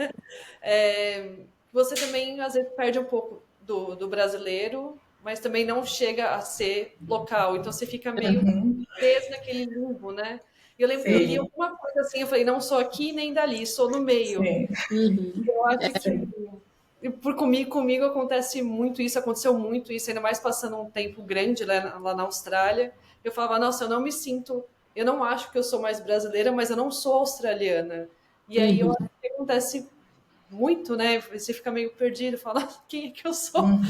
É, você também, às vezes, perde um pouco do brasileiro, mas também não chega a ser local, então você fica meio Uhum. preso naquele limbo, né? E eu lembro que eu li Sim, alguma coisa assim, eu falei, não sou aqui nem dali, sou no meio. sim, Uhum. Eu acho que comigo acontece muito isso, aconteceu muito isso, ainda mais passando um tempo grande lá na Austrália. Eu falava, nossa, eu não me sinto, eu não acho que eu sou mais brasileira, mas eu não sou australiana. E aí eu Uhum. acho que acontece muito, né? Você fica meio perdido, fala, quem é que eu sou? uhum,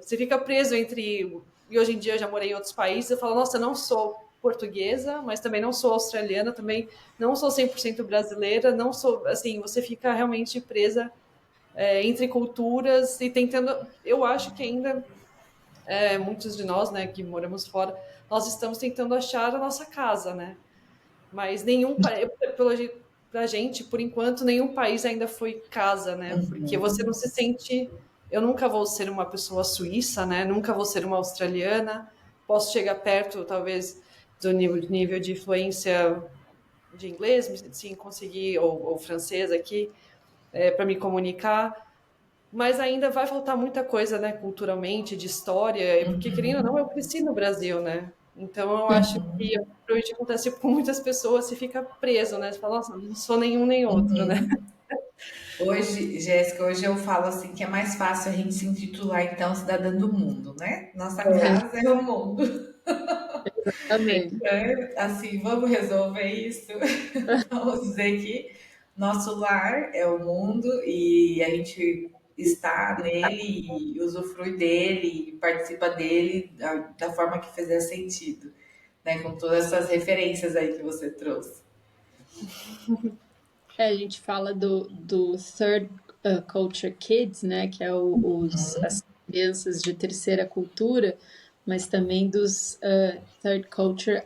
Você fica preso entre. E hoje em dia eu já morei em outros países, eu falo, nossa, eu não sou portuguesa, mas também não sou australiana, também não sou 100% brasileira, não sou. Assim, você fica realmente presa entre culturas e tentando. Eu acho que ainda muitos de nós, né, que moramos fora, nós estamos tentando achar a nossa casa, né? Mas nenhum país, pra gente, por enquanto, nenhum país ainda foi casa, né? Porque você não uhum, se sente. Eu nunca vou ser uma pessoa suíça, né? Nunca vou ser uma australiana. Posso chegar perto, talvez, do nível de influência de inglês, sim, conseguir, ou francês aqui, para me comunicar. Mas ainda vai faltar muita coisa, né, culturalmente, de história, porque querendo ou não, eu cresci no Brasil, né? Então eu acho que provavelmente acontece com muitas pessoas, se fica preso, né? Você fala, nossa, não sou nenhum nem outro, né? uhum. Hoje, Jéssica, hoje eu falo assim que é mais fácil a gente se intitular então cidadã do mundo, né? Nossa casa é o mundo. Também. Assim, vamos resolver isso. Vamos dizer que nosso lar é o mundo e a gente está nele e usufrui dele e participa dele da forma que fizer sentido, né? Com todas essas referências aí que você trouxe. A gente fala do Third Culture Kids, né, que é as crianças de terceira cultura, mas também dos Third Culture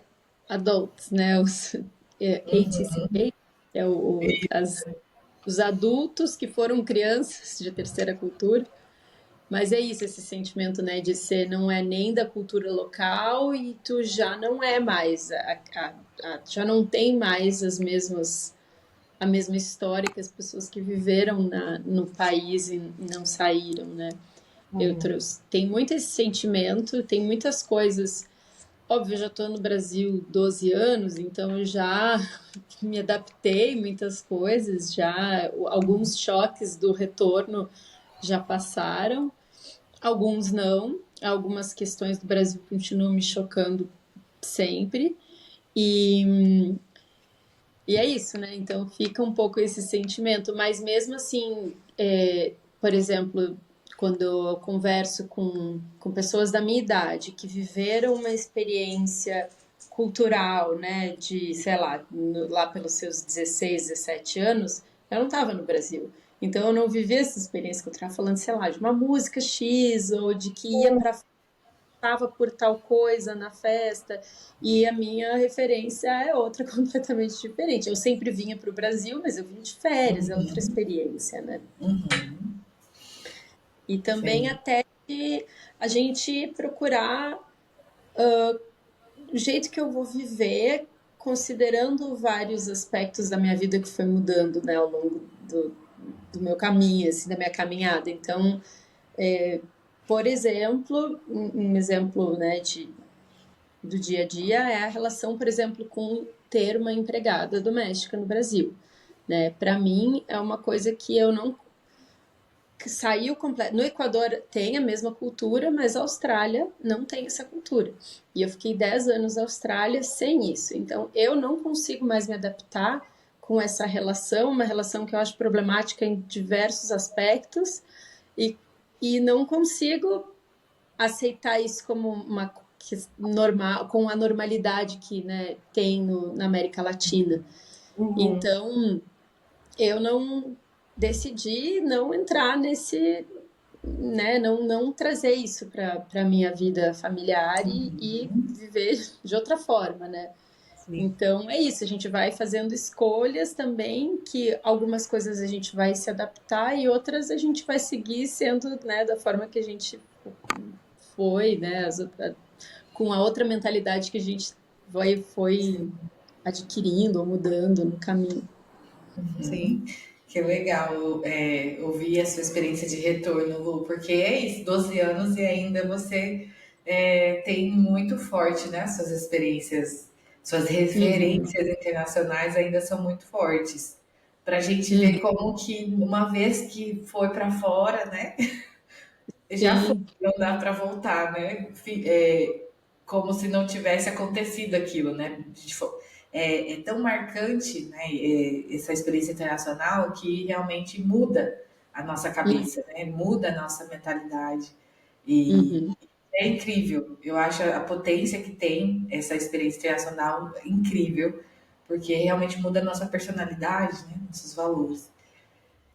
Adults, né, os ATCK, que é os adultos que foram crianças de terceira cultura. Mas é isso, esse sentimento, né, de ser não é nem da cultura local e tu já não é mais, já não tem mais a mesma história que as pessoas que viveram no país e não saíram, né? Tem muito esse sentimento, tem muitas coisas. Óbvio, eu já estou no Brasil 12 anos, então eu já me adaptei muitas coisas, já alguns choques do retorno já passaram, alguns não. Algumas questões do Brasil continuam me chocando sempre. E e é isso, né? Então fica um pouco esse sentimento, mas mesmo assim, por exemplo, quando eu converso com pessoas da minha idade que viveram uma experiência cultural, né, de, sei lá, lá pelos seus 16, 17 anos, eu não estava no Brasil. Então eu não vivi essa experiência cultural falando, sei lá, de uma música X ou de que ia para estava por tal coisa na festa e a minha referência é outra completamente diferente. Eu sempre vinha para o Brasil, mas eu vim de férias, é outra experiência, né? E também Sim. até de a gente procurar o jeito que eu vou viver, considerando vários aspectos da minha vida que foi mudando, né, ao longo do meu caminho, assim, da minha caminhada. Então, por exemplo, um exemplo, né, do dia a dia é a relação, por exemplo, com ter uma empregada doméstica no Brasil, né? Para mim é uma coisa que eu não que saiu completo. No Equador tem a mesma cultura, mas a Austrália não tem essa cultura. E eu fiquei 10 anos na Austrália sem isso. Então eu não consigo mais me adaptar com essa relação, uma relação que eu acho problemática em diversos aspectos, e, e não consigo aceitar isso como uma normal, com a normalidade que, né, tem na América Latina. Uhum. Então eu não decidi não entrar nesse, né, não trazer isso para a minha vida familiar e viver de outra forma, né? Sim. Então é isso, a gente vai fazendo escolhas também, que algumas coisas a gente vai se adaptar e outras a gente vai seguir sendo, né, da forma que a gente foi, né, com a outra mentalidade que a gente foi adquirindo ou mudando no caminho. Sim, que legal ouvir a sua experiência de retorno, Lu, porque é isso, 12 anos e ainda você tem muito forte, né? Suas experiências, suas Uhum, referências internacionais ainda são muito fortes. Para a gente ver uhum, como que uma vez que foi para fora, né? Já foi, sim, não dá para voltar, né? Como se não tivesse acontecido aquilo, né? É tão marcante, né, essa experiência internacional que realmente muda a nossa cabeça, né? Muda a nossa mentalidade. E uhum, é incrível. Eu acho a potência que tem essa experiência internacional incrível, porque realmente muda a nossa personalidade, né? Nossos valores.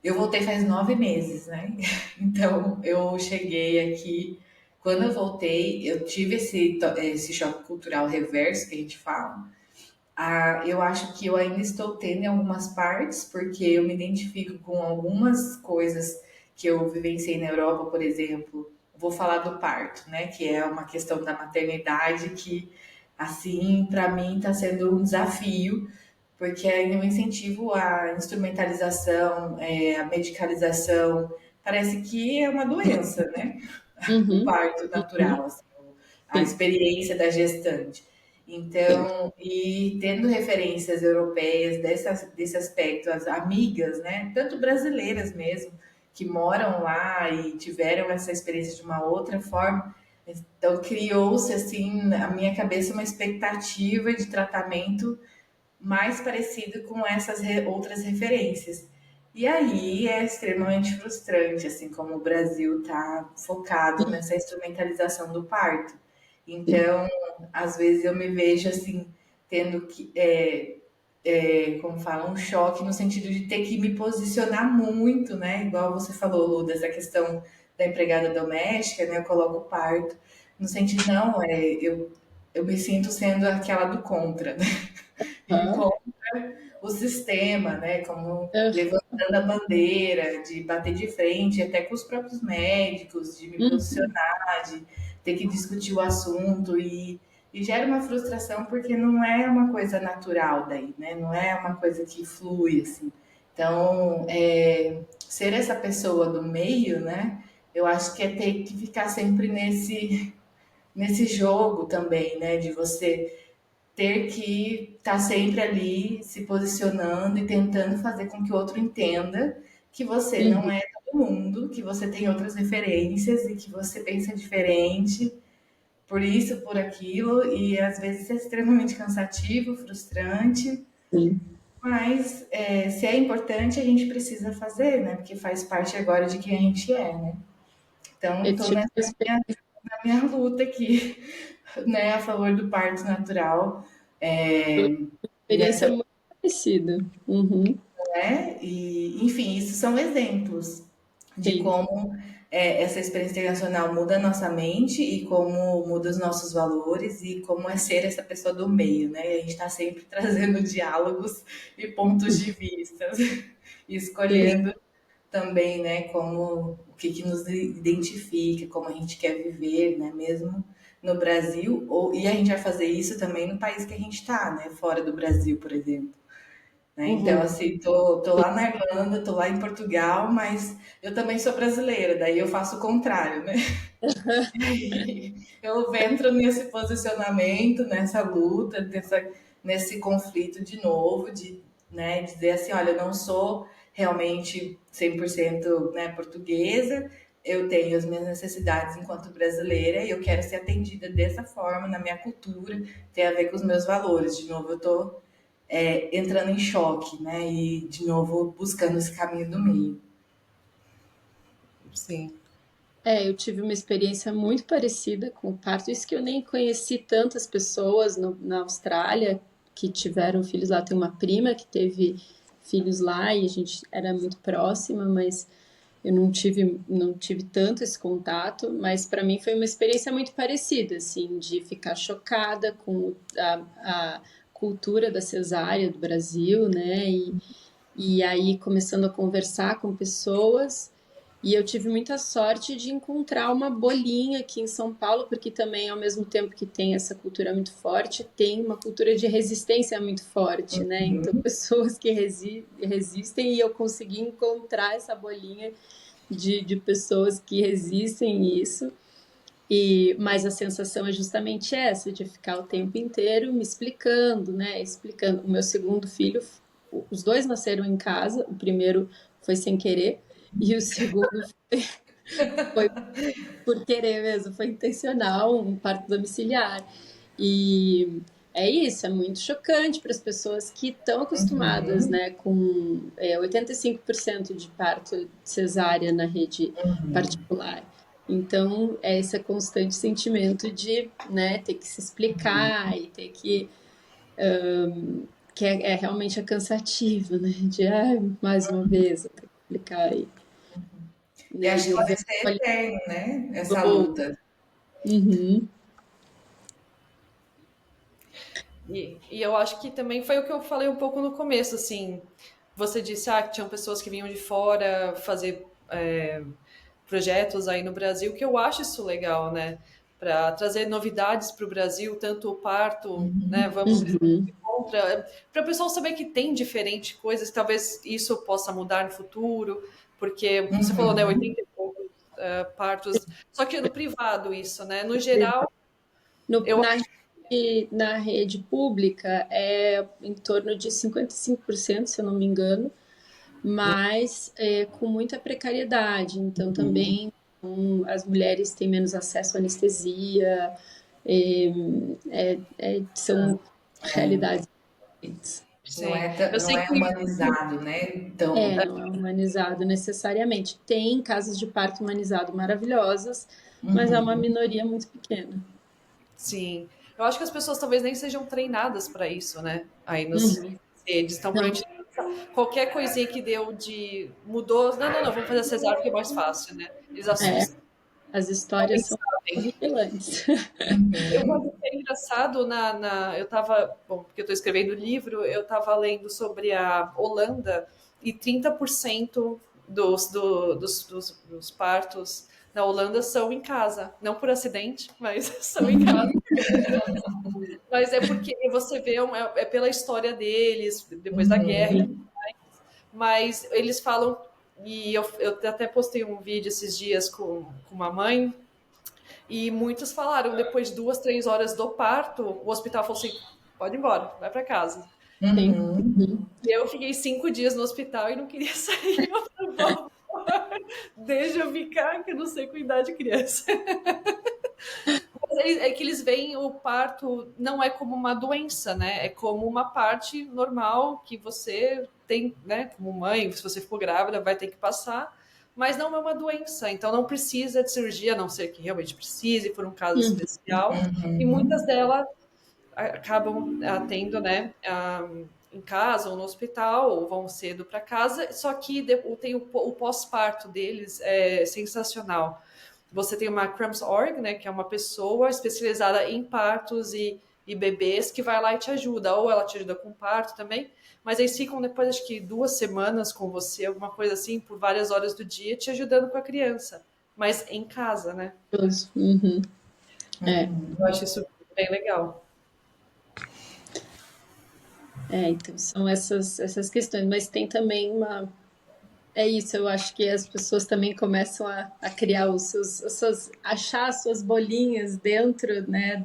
Eu voltei faz 9 meses, né? Então eu cheguei aqui. Quando eu voltei, eu tive esse choque cultural reverso que a gente fala. Eu acho que eu ainda estou tendo em algumas partes, porque eu me identifico com algumas coisas que eu vivenciei na Europa, por exemplo. Vou falar do parto, né? Que é uma questão da maternidade que, assim, para mim está sendo um desafio, porque ainda eu incentivo a instrumentalização, a medicalização. Parece que é uma doença, né? O uhum, parto uhum, natural, assim, a sim, experiência da gestante. sim, Então, e tendo referências europeias desse aspecto, as amigas, né, tanto brasileiras mesmo, que moram lá e tiveram essa experiência de uma outra forma, então criou-se assim na minha cabeça uma expectativa de tratamento mais parecido com essas outras referências. E aí é extremamente frustrante, assim como o Brasil está focado nessa instrumentalização do parto. sim. Então, às vezes eu me vejo assim, tendo que, como fala, um choque no sentido de ter que me posicionar muito, né? Igual você falou, Lu, dessa questão da empregada doméstica, né? Eu coloco o parto, no sentido, não, eu me sinto sendo aquela do contra, né? E Aham, o sistema, né? Como ah, levantando a bandeira, de bater de frente, até com os próprios médicos, de me uhum, posicionar, de ter que discutir o assunto e gera uma frustração porque não é uma coisa natural daí, né? Não é uma coisa que flui assim. Então, ser essa pessoa do meio, né? Eu acho que é ter que ficar sempre nesse jogo também, né? De você ter que estar sempre ali se posicionando e tentando fazer com que o outro entenda que você não uhum, é todo mundo, que você tem outras referências e que você pensa diferente, por isso, por aquilo, e às vezes é extremamente cansativo, frustrante, sim. mas se é importante, a gente precisa fazer, né? Porque faz parte agora de quem a gente é, né? Então, Eu estou tive nessa na minha luta aqui, né, a favor do parto natural. uma É, e experiência dessa muito parecida. Uhum, né? E, enfim, isso são exemplos de sim. como essa experiência internacional muda a nossa mente e como muda os nossos valores e como é ser essa pessoa do meio, né? E a gente está sempre trazendo diálogos e pontos de vista, e É, escolhendo também, né, como o que nos identifica, como a gente quer viver, né, mesmo no Brasil, e a gente vai fazer isso também no país que a gente está, né, fora do Brasil, por exemplo. Né? Então, uhum, assim, tô lá na Irlanda, tô lá em Portugal, mas eu também sou brasileira, daí eu faço o contrário, né? Eu entro nesse posicionamento, nessa luta, nesse conflito de novo, de né? Dizer assim, olha, eu não sou realmente 100%, né, portuguesa, eu tenho as minhas necessidades enquanto brasileira e eu quero ser atendida dessa forma, na minha cultura, tem a ver com os meus valores. De novo, eu tô entrando em choque, né? E, de novo, buscando esse caminho do meio. Sim. Eu tive uma experiência muito parecida com o parto, isso que eu nem conheci tantas pessoas na Austrália que tiveram filhos lá. Tem uma prima que teve filhos lá e a gente era muito próxima, mas eu não tive tanto esse contato, mas para mim foi uma experiência muito parecida, assim, de ficar chocada com a cultura da cesárea do Brasil, né? E aí começando a conversar com pessoas. E eu tive muita sorte de encontrar uma bolinha aqui em São Paulo, porque também, ao mesmo tempo que tem essa cultura muito forte, tem uma cultura de resistência muito forte, né? Então, pessoas que resistem, e eu consegui encontrar essa bolinha de pessoas que resistem isso. Mas a sensação é justamente essa, de ficar o tempo inteiro me explicando, né? Explicando. O meu segundo filho, os dois nasceram em casa, o primeiro foi sem querer, e o segundo foi por querer mesmo, foi intencional, um parto domiciliar. E é isso, é muito chocante para as pessoas que estão acostumadas, Uhum, né, com 85% de parto cesárea na rede particular. Então, é esse constante sentimento de, né, ter que se explicar e ter que realmente é cansativo, né, de, mais uma vez, eu tenho que explicar aí, e né, acho e que eu pode vejo ser ali, eterno, né? Essa luta. uhum, E eu acho que também foi o que eu falei um pouco no começo, assim. Você disse que tinham pessoas que vinham de fora fazer projetos aí no Brasil, que eu acho isso legal, né? Para trazer novidades para o Brasil, tanto o parto, né? Vamos uhum, contra, para o pessoal saber que tem diferente coisas, talvez isso possa mudar no futuro, porque você falou, né? Uhum. 80 e poucos partos, só que no privado isso, né? No geral, No- eu na, na rede pública é em torno de 55%, se eu não me engano, mas com muita precariedade. Então, também as mulheres têm menos acesso à anestesia, são realidades diferentes. Não sim, é, eu não sei é que humanizado, né? Então, Não é humanizado necessariamente. Tem casas de parto humanizado maravilhosas, mas é uma uhum, minoria muito pequena. sim. Eu acho que as pessoas talvez nem sejam treinadas para isso, né? Aí nos Uhum. redes. Então, Não, provavelmente, qualquer coisinha que deu de. Mudou. Não, não, não, vamos fazer a cesárea porque é mais fácil, né? Eles é, assustam. as Não histórias nem são sabem. horripilantes. Eu vou dizer engraçado eu estava, bom, porque eu estou escrevendo livro, eu estava lendo sobre a Holanda e 30% dos partos na Holanda são em casa, não por acidente, mas são em casa. Mas é porque você vê, é pela história deles, depois da guerra, uhum. mas eles falam, e eu até postei um vídeo esses dias com uma mãe, e muitos falaram, depois de 2, 3 horas do parto, o hospital falou assim: pode ir embora, vai para casa. Sim. Uhum. Uhum. E eu fiquei 5 dias no hospital e não queria sair. Eu falei, por favor, deixa eu ficar, que eu não sei cuidar de criança. Mas é que eles veem o parto não é como uma doença, né? É como uma parte normal que você tem, né? Como mãe, se você for grávida, vai ter que passar. Mas não é uma doença, então não precisa de cirurgia, a não ser que realmente precise, for um caso Uhum. especial. E muitas delas acabam tendo, né, em casa ou no hospital, ou vão cedo para casa, só que tem o pós-parto deles é sensacional. Você tem uma Cramps.org, né, que é uma pessoa especializada em partos e bebês que vai lá e te ajuda, ou ela te ajuda com parto também, mas eles ficam depois, acho que 2 semanas com você, alguma coisa assim, por várias horas do dia, te ajudando com a criança, mas em casa, né? Uhum. É, Eu acho isso bem legal. então são essas questões, mas tem também uma. É isso, eu acho que as pessoas também começam a criar achar as suas bolinhas dentro, né,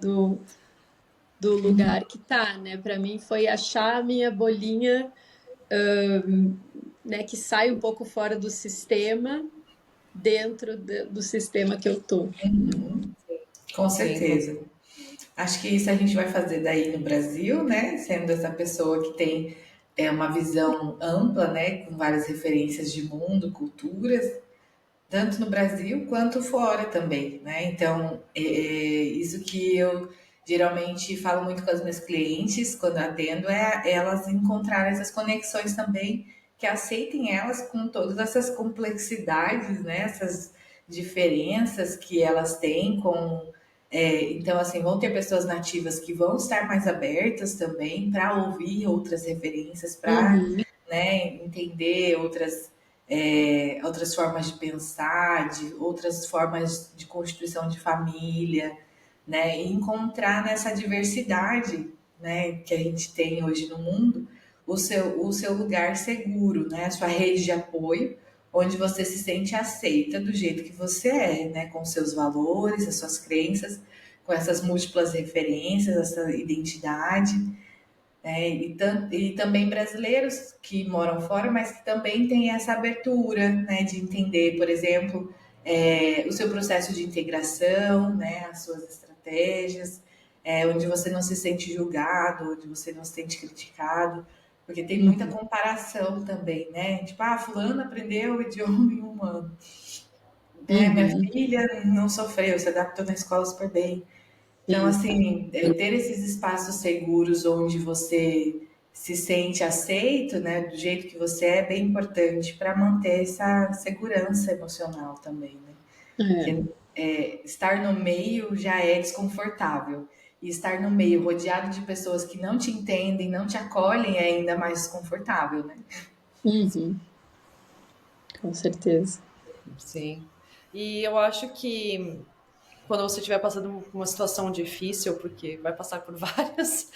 do lugar que tá, né? Para mim foi achar a minha bolinha né, que sai um pouco fora do sistema, dentro do sistema que eu tô. Com Sim, certeza. Acho que isso a gente vai fazer daí no Brasil, né? Sendo essa pessoa que tem uma visão ampla, né? Com várias referências de mundo, culturas, tanto no Brasil quanto fora também, né? Então, isso que eu geralmente falo muito com as minhas clientes quando atendo é elas encontrarem essas conexões também, que aceitem elas com todas essas complexidades, né? Essas diferenças que elas têm com. Então, assim, vão ter pessoas nativas que vão estar mais abertas também para ouvir outras referências, para, Uhum, né, entender outras formas de pensar, de outras formas de constituição de família, né? E encontrar nessa diversidade, né, que a gente tem hoje no mundo, o seu lugar seguro, né? A sua rede de apoio, onde você se sente aceita do jeito que você é, né? Com seus valores, as suas crenças, com essas múltiplas referências, essa identidade, né? E também brasileiros que moram fora, mas que também têm essa abertura, né, de entender, por exemplo, o seu processo de integração, né, as suas estratégias, onde você não se sente julgado, onde você não se sente criticado, porque tem muita uhum, comparação também, né? Tipo, fulano aprendeu o idioma em um ano, né? Minha uhum, filha não sofreu, se adaptou na escola super bem. Então, sim. assim, ter esses espaços seguros onde você se sente aceito, né, do jeito que você é bem importante para manter essa segurança emocional também, né? É. Porque estar no meio já é desconfortável. E estar no meio rodeado de pessoas que não te entendem, não te acolhem, é ainda mais desconfortável, né? Uhum, com certeza. sim. E eu acho que quando você estiver passando por uma situação difícil, porque vai passar por várias,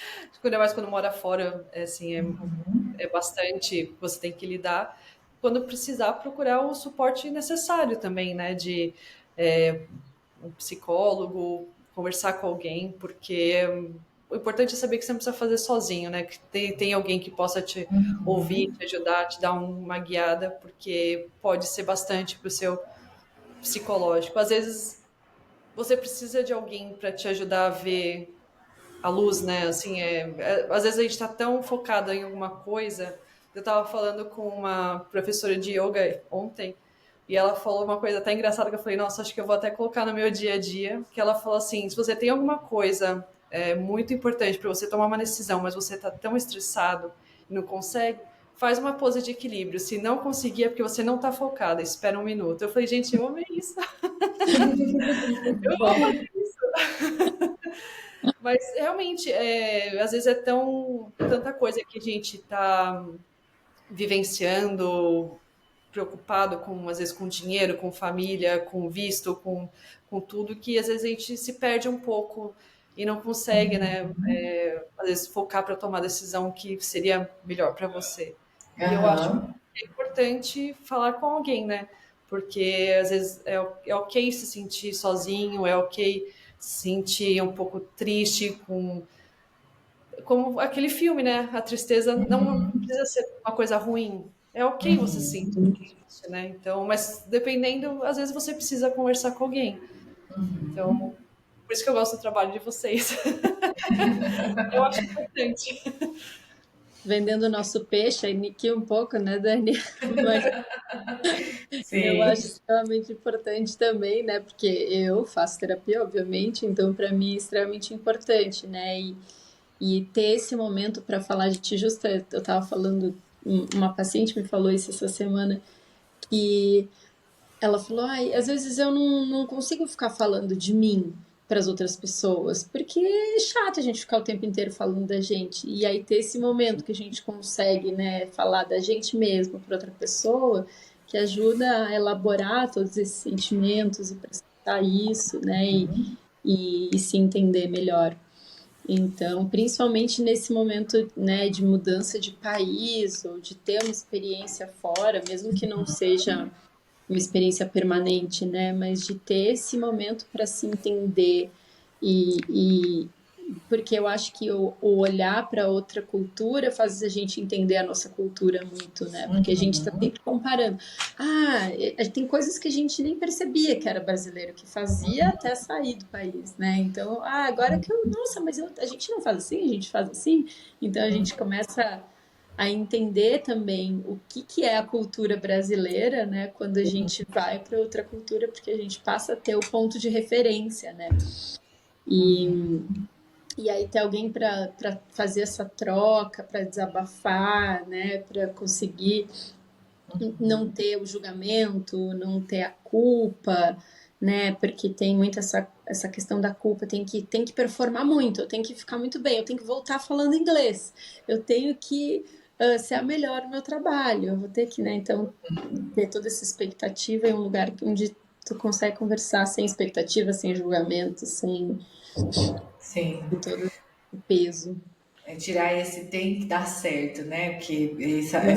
ainda mais quando mora fora, é bastante, você tem que lidar. Quando precisar, procurar o suporte necessário também, né? De é, um psicólogo, conversar com alguém, porque o importante é saber que você não precisa fazer sozinho, né? Que tem alguém que possa te ouvir, te ajudar, te dar uma guiada, porque pode ser bastante para o seu psicológico. Às vezes você precisa de alguém para te ajudar a ver a luz, né? Assim, às vezes a gente está tão focada em alguma coisa. Eu estava falando com uma professora de yoga ontem e ela falou uma coisa até engraçada que eu falei, nossa, acho que eu vou até colocar no meu dia a dia. Que ela falou assim, se você tem alguma coisa muito importante para você tomar uma decisão, mas você está tão estressado e não consegue, faz uma pose de equilíbrio. Se não conseguir, é porque você não está focada. Espera um minuto. Eu falei, gente, eu amei isso. Eu vou fazer isso. Mas realmente, às vezes é tanta coisa que a gente está vivenciando, preocupado com, às vezes, com dinheiro, com família, com visto, com tudo, que às vezes a gente se perde um pouco e não consegue, né, às vezes focar para tomar a decisão que seria melhor para você. E eu acho Aham. que é importante falar com alguém, né? Porque às vezes é ok se sentir sozinho, é ok se sentir um pouco triste com como aquele filme, né? A tristeza não precisa ser uma coisa ruim. É ok você se sentir triste, né? Então, mas dependendo, às vezes você precisa conversar com alguém. Então, por isso que eu gosto do trabalho de vocês. Eu acho importante. Vendendo o nosso peixe, aí niquia um pouco, né, Dani? Mas eu Sim. acho extremamente importante também, né? Porque eu faço terapia, obviamente, então para mim é extremamente importante, né? E ter esse momento para falar de ti, justo eu estava falando, uma paciente me falou isso essa semana, que ela falou, ai, às vezes eu não consigo ficar falando de mim para as outras pessoas, porque é chato a gente ficar o tempo inteiro falando da gente. E aí ter esse momento que a gente consegue, né, falar da gente mesmo para outra pessoa, que ajuda a elaborar todos esses sentimentos e processar isso, né, e se entender melhor. Então, principalmente nesse momento, né, de mudança de país ou de ter uma experiência fora, mesmo que não seja uma experiência permanente, né? Mas de ter esse momento para se entender e, e, porque eu acho que o olhar para outra cultura faz a gente entender a nossa cultura muito, né? Porque a gente está Uhum. sempre comparando. Tem coisas que a gente nem percebia que era brasileiro que fazia até sair do país, né? Então, agora que nossa, mas a gente não faz assim, a gente faz assim. Então a gente começa a entender também o que é a cultura brasileira, né? Quando a gente vai para outra cultura, porque a gente passa a ter o ponto de referência, né? E, e aí ter alguém para fazer essa troca, para desabafar, né? Para conseguir não ter o julgamento, não ter a culpa, né? Porque tem muito essa questão da culpa, tem que performar muito, eu tenho que ficar muito bem, eu tenho que voltar falando inglês, eu tenho que ser a melhor no meu trabalho, eu vou ter que, né? Então, ter toda essa expectativa em um lugar onde tu consegue conversar sem expectativa, sem julgamento, sem Sim. todo o peso. É tirar esse tem que dar certo, né? Porque Uhum.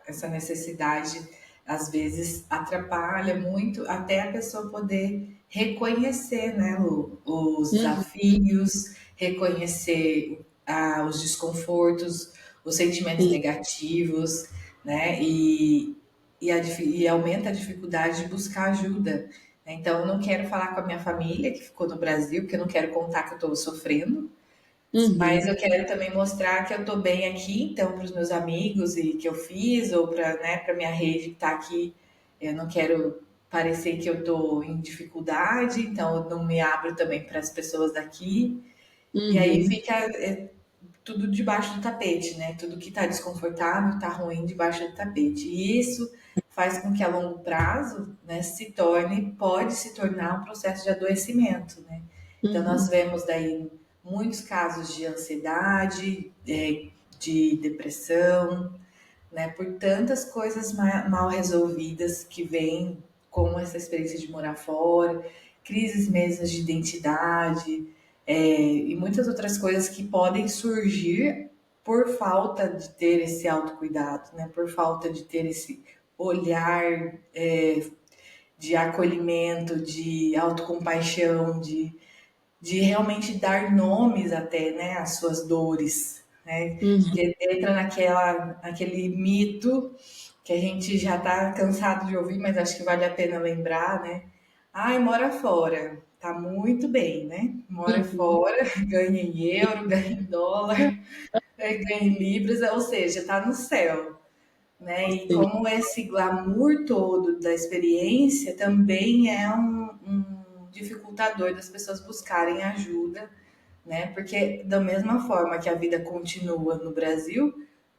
essa necessidade às vezes atrapalha muito até a pessoa poder reconhecer, né, Lu, os Uhum. desafios, reconhecer os desconfortos, os sentimentos Sim. negativos, né? E aumenta a dificuldade de buscar ajuda, né? Então, eu não quero falar com a minha família que ficou no Brasil, porque eu não quero contar que eu estou sofrendo, mas Uhum. eu quero também mostrar que eu estou bem aqui, então, para os meus amigos e que eu fiz, ou para, né, para minha rede que está aqui, eu não quero parecer que eu estou em dificuldade, então eu não me abro também para as pessoas daqui. E aí Uhum. fica tudo debaixo do tapete, né? Tudo que está desconfortável, está ruim debaixo do tapete. E isso faz com que a longo prazo, né, pode se tornar um processo de adoecimento, né? Então nós Uhum. vemos daí muitos casos de ansiedade, de depressão, né? Por tantas coisas mal resolvidas que vêm com essa experiência de morar fora, crises mesmo de identidade, e muitas outras coisas que podem surgir por falta de ter esse autocuidado, né? Por falta de ter esse olhar de acolhimento, de autocompaixão, de realmente dar nomes até, né, às suas dores, né? Uhum. Que entra naquele mito que a gente já está cansado de ouvir, mas acho que vale a pena lembrar, né? Ai, mora fora, tá muito bem, né? Mora Uhum. fora, ganha em euro, ganha em dólar, ganha em libras, ou seja, tá no céu, né? E Sim. como esse glamour todo da experiência também é um dificultador das pessoas buscarem ajuda, né? Porque da mesma forma que a vida continua no Brasil,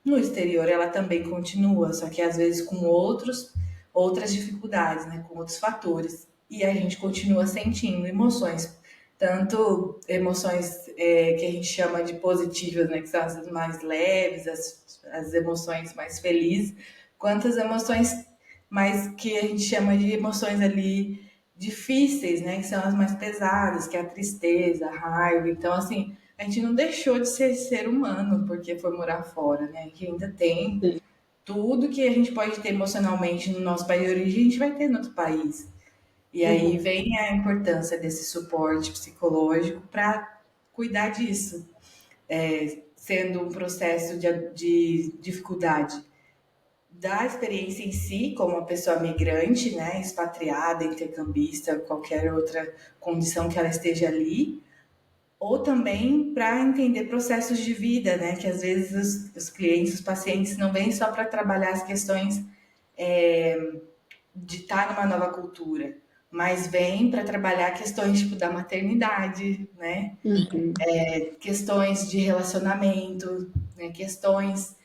no exterior ela também continua, só que às vezes com outras dificuldades, né? Com outros fatores. E a gente continua sentindo emoções, tanto emoções que a gente chama de positivas, né? Que são as mais leves, as emoções mais felizes, quanto as emoções mais que a gente chama de emoções ali difíceis, né? Que são as mais pesadas, que é a tristeza, a raiva. Então, assim, a gente não deixou de ser humano porque foi morar fora, né? A gente ainda tem Sim. tudo que a gente pode ter emocionalmente no nosso país de origem, a gente vai ter no outro país. E aí Uhum. vem a importância desse suporte psicológico para cuidar disso, sendo um processo de dificuldade da experiência em si, como uma pessoa migrante, né, expatriada, intercambista, qualquer outra condição que ela esteja ali, ou também para entender processos de vida, né, que às vezes os clientes, os pacientes não vêm só para trabalhar as questões de estar numa nova cultura, mas vêm para trabalhar questões tipo da maternidade, né, Uhum. questões de relacionamento, né, questões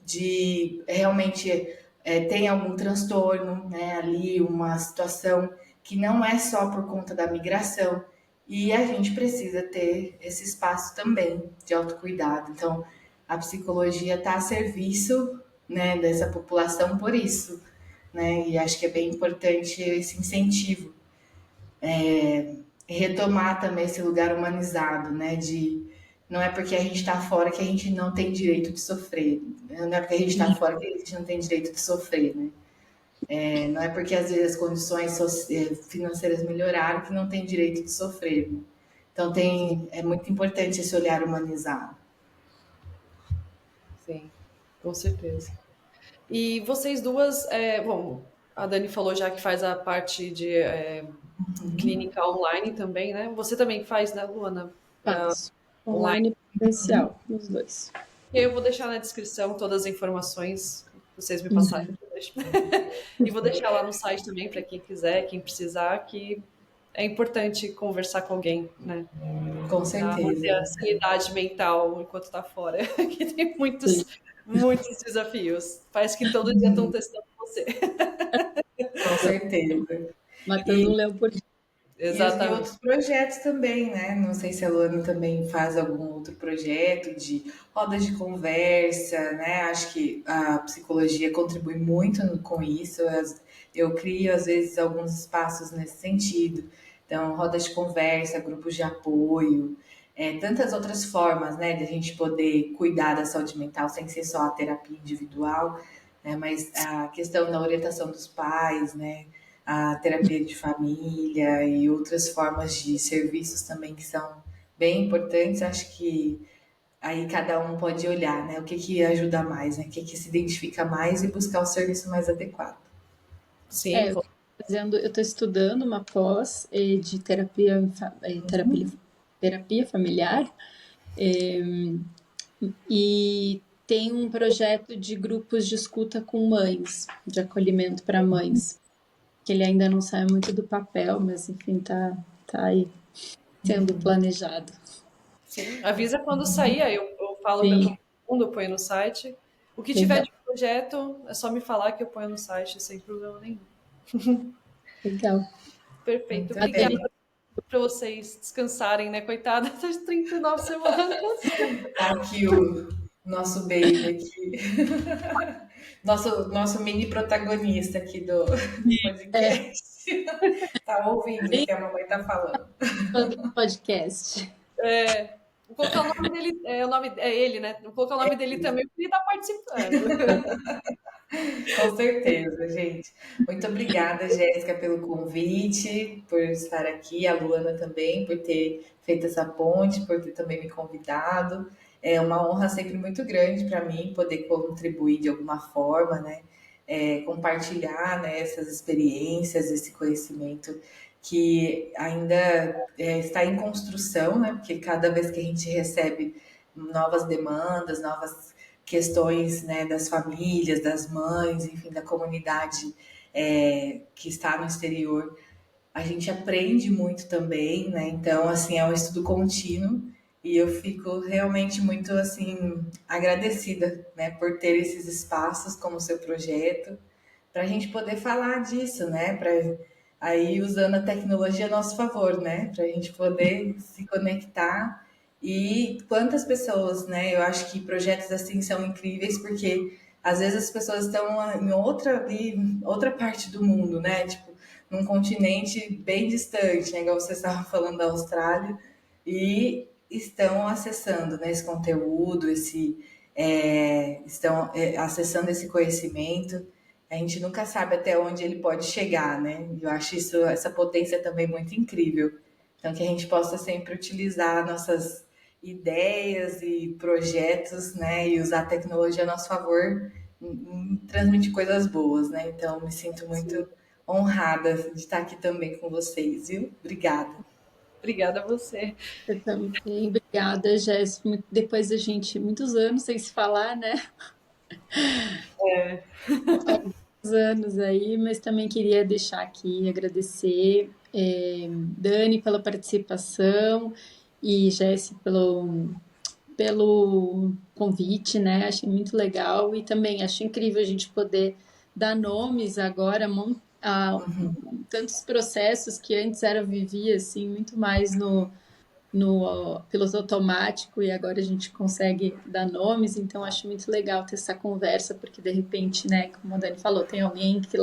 de realmente tem algum transtorno, né, ali, uma situação que não é só por conta da migração. E a gente precisa ter esse espaço também de autocuidado. Então, a psicologia está a serviço, né, dessa população por isso, né? E acho que é bem importante esse incentivo, retomar também esse lugar humanizado, né? De não é porque a gente está fora que a gente não tem direito de sofrer, não é porque a gente está fora que a gente não tem direito de sofrer, né? Não é porque às vezes as condições financeiras melhoraram que não tem direito de sofrer, né? Então é muito importante esse olhar humanizado. Sim, com certeza. E vocês duas, bom, a Dani falou já que faz a parte de clínica online também, né? Você também faz, né, Luana? Faço. Online. Online e presencial, os dois. E eu vou deixar na descrição todas as informações que vocês me passarem. Uhum. E vou deixar lá no site também para quem quiser, quem precisar, que é importante conversar com alguém, né? Com Para manter a certeza. sanidade mental enquanto está fora, que tem Sim. muitos desafios. Parece que todo dia estão testando você. Com certeza. Matando um E, leão por dia. e Exatamente. outros projetos também, né? Não sei se a Luana também faz algum outro projeto de rodas de conversa, né? Acho que a psicologia contribui muito com isso. Eu crio, às vezes, alguns espaços nesse sentido. Então, rodas de conversa, grupos de apoio, tantas outras formas, né? De a gente poder cuidar da saúde mental sem ser só a terapia individual, né? Mas a questão da orientação dos pais, né? A terapia de família e outras formas de serviços também que são bem importantes. Acho que aí cada um pode olhar, né? O que que ajuda mais, né? O que que se identifica mais e buscar o serviço mais adequado. Sim, Eu estou estudando uma pós de terapia familiar, e tem um projeto de grupos de escuta com mães, de acolhimento para mães, que ele ainda não sai muito do papel, mas enfim, tá aí sendo planejado. sim. Avisa quando sair, aí eu falo para todo Sim, mundo, eu ponho no site. O que tiver legal, de projeto, é só me falar que eu ponho no site, sem problema nenhum. legal. Perfeito. Muito A Obrigada Dani, para vocês descansarem, né? Coitada das 39 semanas. Tá aqui o nosso baby aqui. Nosso mini protagonista aqui do podcast. Tá ouvindo o bem que a mamãe tá falando. fã do podcast. Vou colocar o nome dele, o nome, é ele, né? Vou colocar o nome dele também, porque ele está participando. Com certeza, gente. Muito obrigada, Jéssica, pelo convite, por estar aqui, a Luana também, por ter feito essa ponte, por ter também me convidado. É uma honra sempre muito grande para mim poder contribuir de alguma forma, né? Compartilhar, né, essas experiências, esse conhecimento que ainda está em construção, né? Porque cada vez que a gente recebe novas demandas, novas questões, né, das famílias, das mães, enfim, da comunidade que está no exterior, a gente aprende muito também, né? Então, assim, é um estudo contínuo e eu fico realmente muito, assim, agradecida, né, por ter esses espaços como o seu projeto, para a gente poder falar disso, né? Para aí usando a tecnologia a nosso favor, né? Para a gente poder se conectar e quantas pessoas, né? Eu acho que projetos assim são incríveis porque às vezes as pessoas estão em outra parte do mundo, né? Tipo, num continente bem distante, né? Igual você estava falando da Austrália, e estão acessando, né, esse conteúdo, estão acessando esse conhecimento. A gente nunca sabe até onde ele pode chegar, né? Eu acho essa potência também muito incrível. Então, que a gente possa sempre utilizar nossas ideias e projetos, né? E usar a tecnologia a nosso favor em transmitir coisas boas, né? Então, me sinto Sim. muito honrada de estar aqui também com vocês, viu? Obrigada. Obrigada a você. Eu também. Obrigada, Jéssica. Depois da gente, muitos anos sem se falar, né? Alguns anos aí, mas também queria deixar aqui, agradecer, Dani pela participação e Jéssica pelo convite, né? Achei muito legal e também acho incrível a gente poder dar nomes agora a tantos processos que antes era vivia assim muito mais no piloto automático e agora a gente consegue dar nomes, então acho muito legal ter essa conversa, porque de repente, né, como a Dani falou, tem alguém que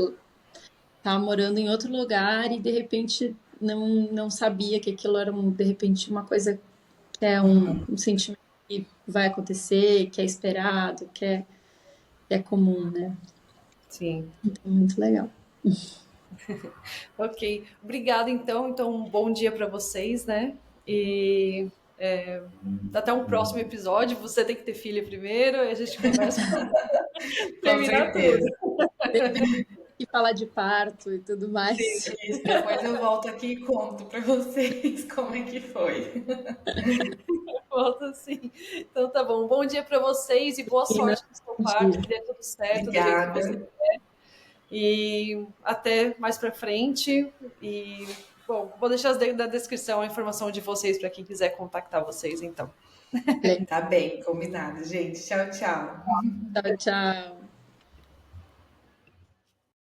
tá morando em outro lugar e de repente não sabia que aquilo era, de repente, uma coisa que é um sentimento que vai acontecer, que é esperado, que é comum, né? Sim. Então, muito legal. Ok. Obrigada, então. Então, um bom dia para vocês, né? E até um próximo episódio. Você tem que ter filha primeiro, e a gente começa a Com terminar certeza. E falar de parto e tudo mais. Sim, isso. Depois eu volto aqui e conto para vocês como é que foi. Volta assim. Então tá bom. Bom dia para vocês e boa sorte no seu parto, que dê tudo certo do jeito que você Obrigada. quer. E até mais para frente. E bom, vou deixar na descrição a informação de vocês para quem quiser contactar vocês, então. Tá bem, combinado, gente. Tchau, tchau. Tchau, tchau.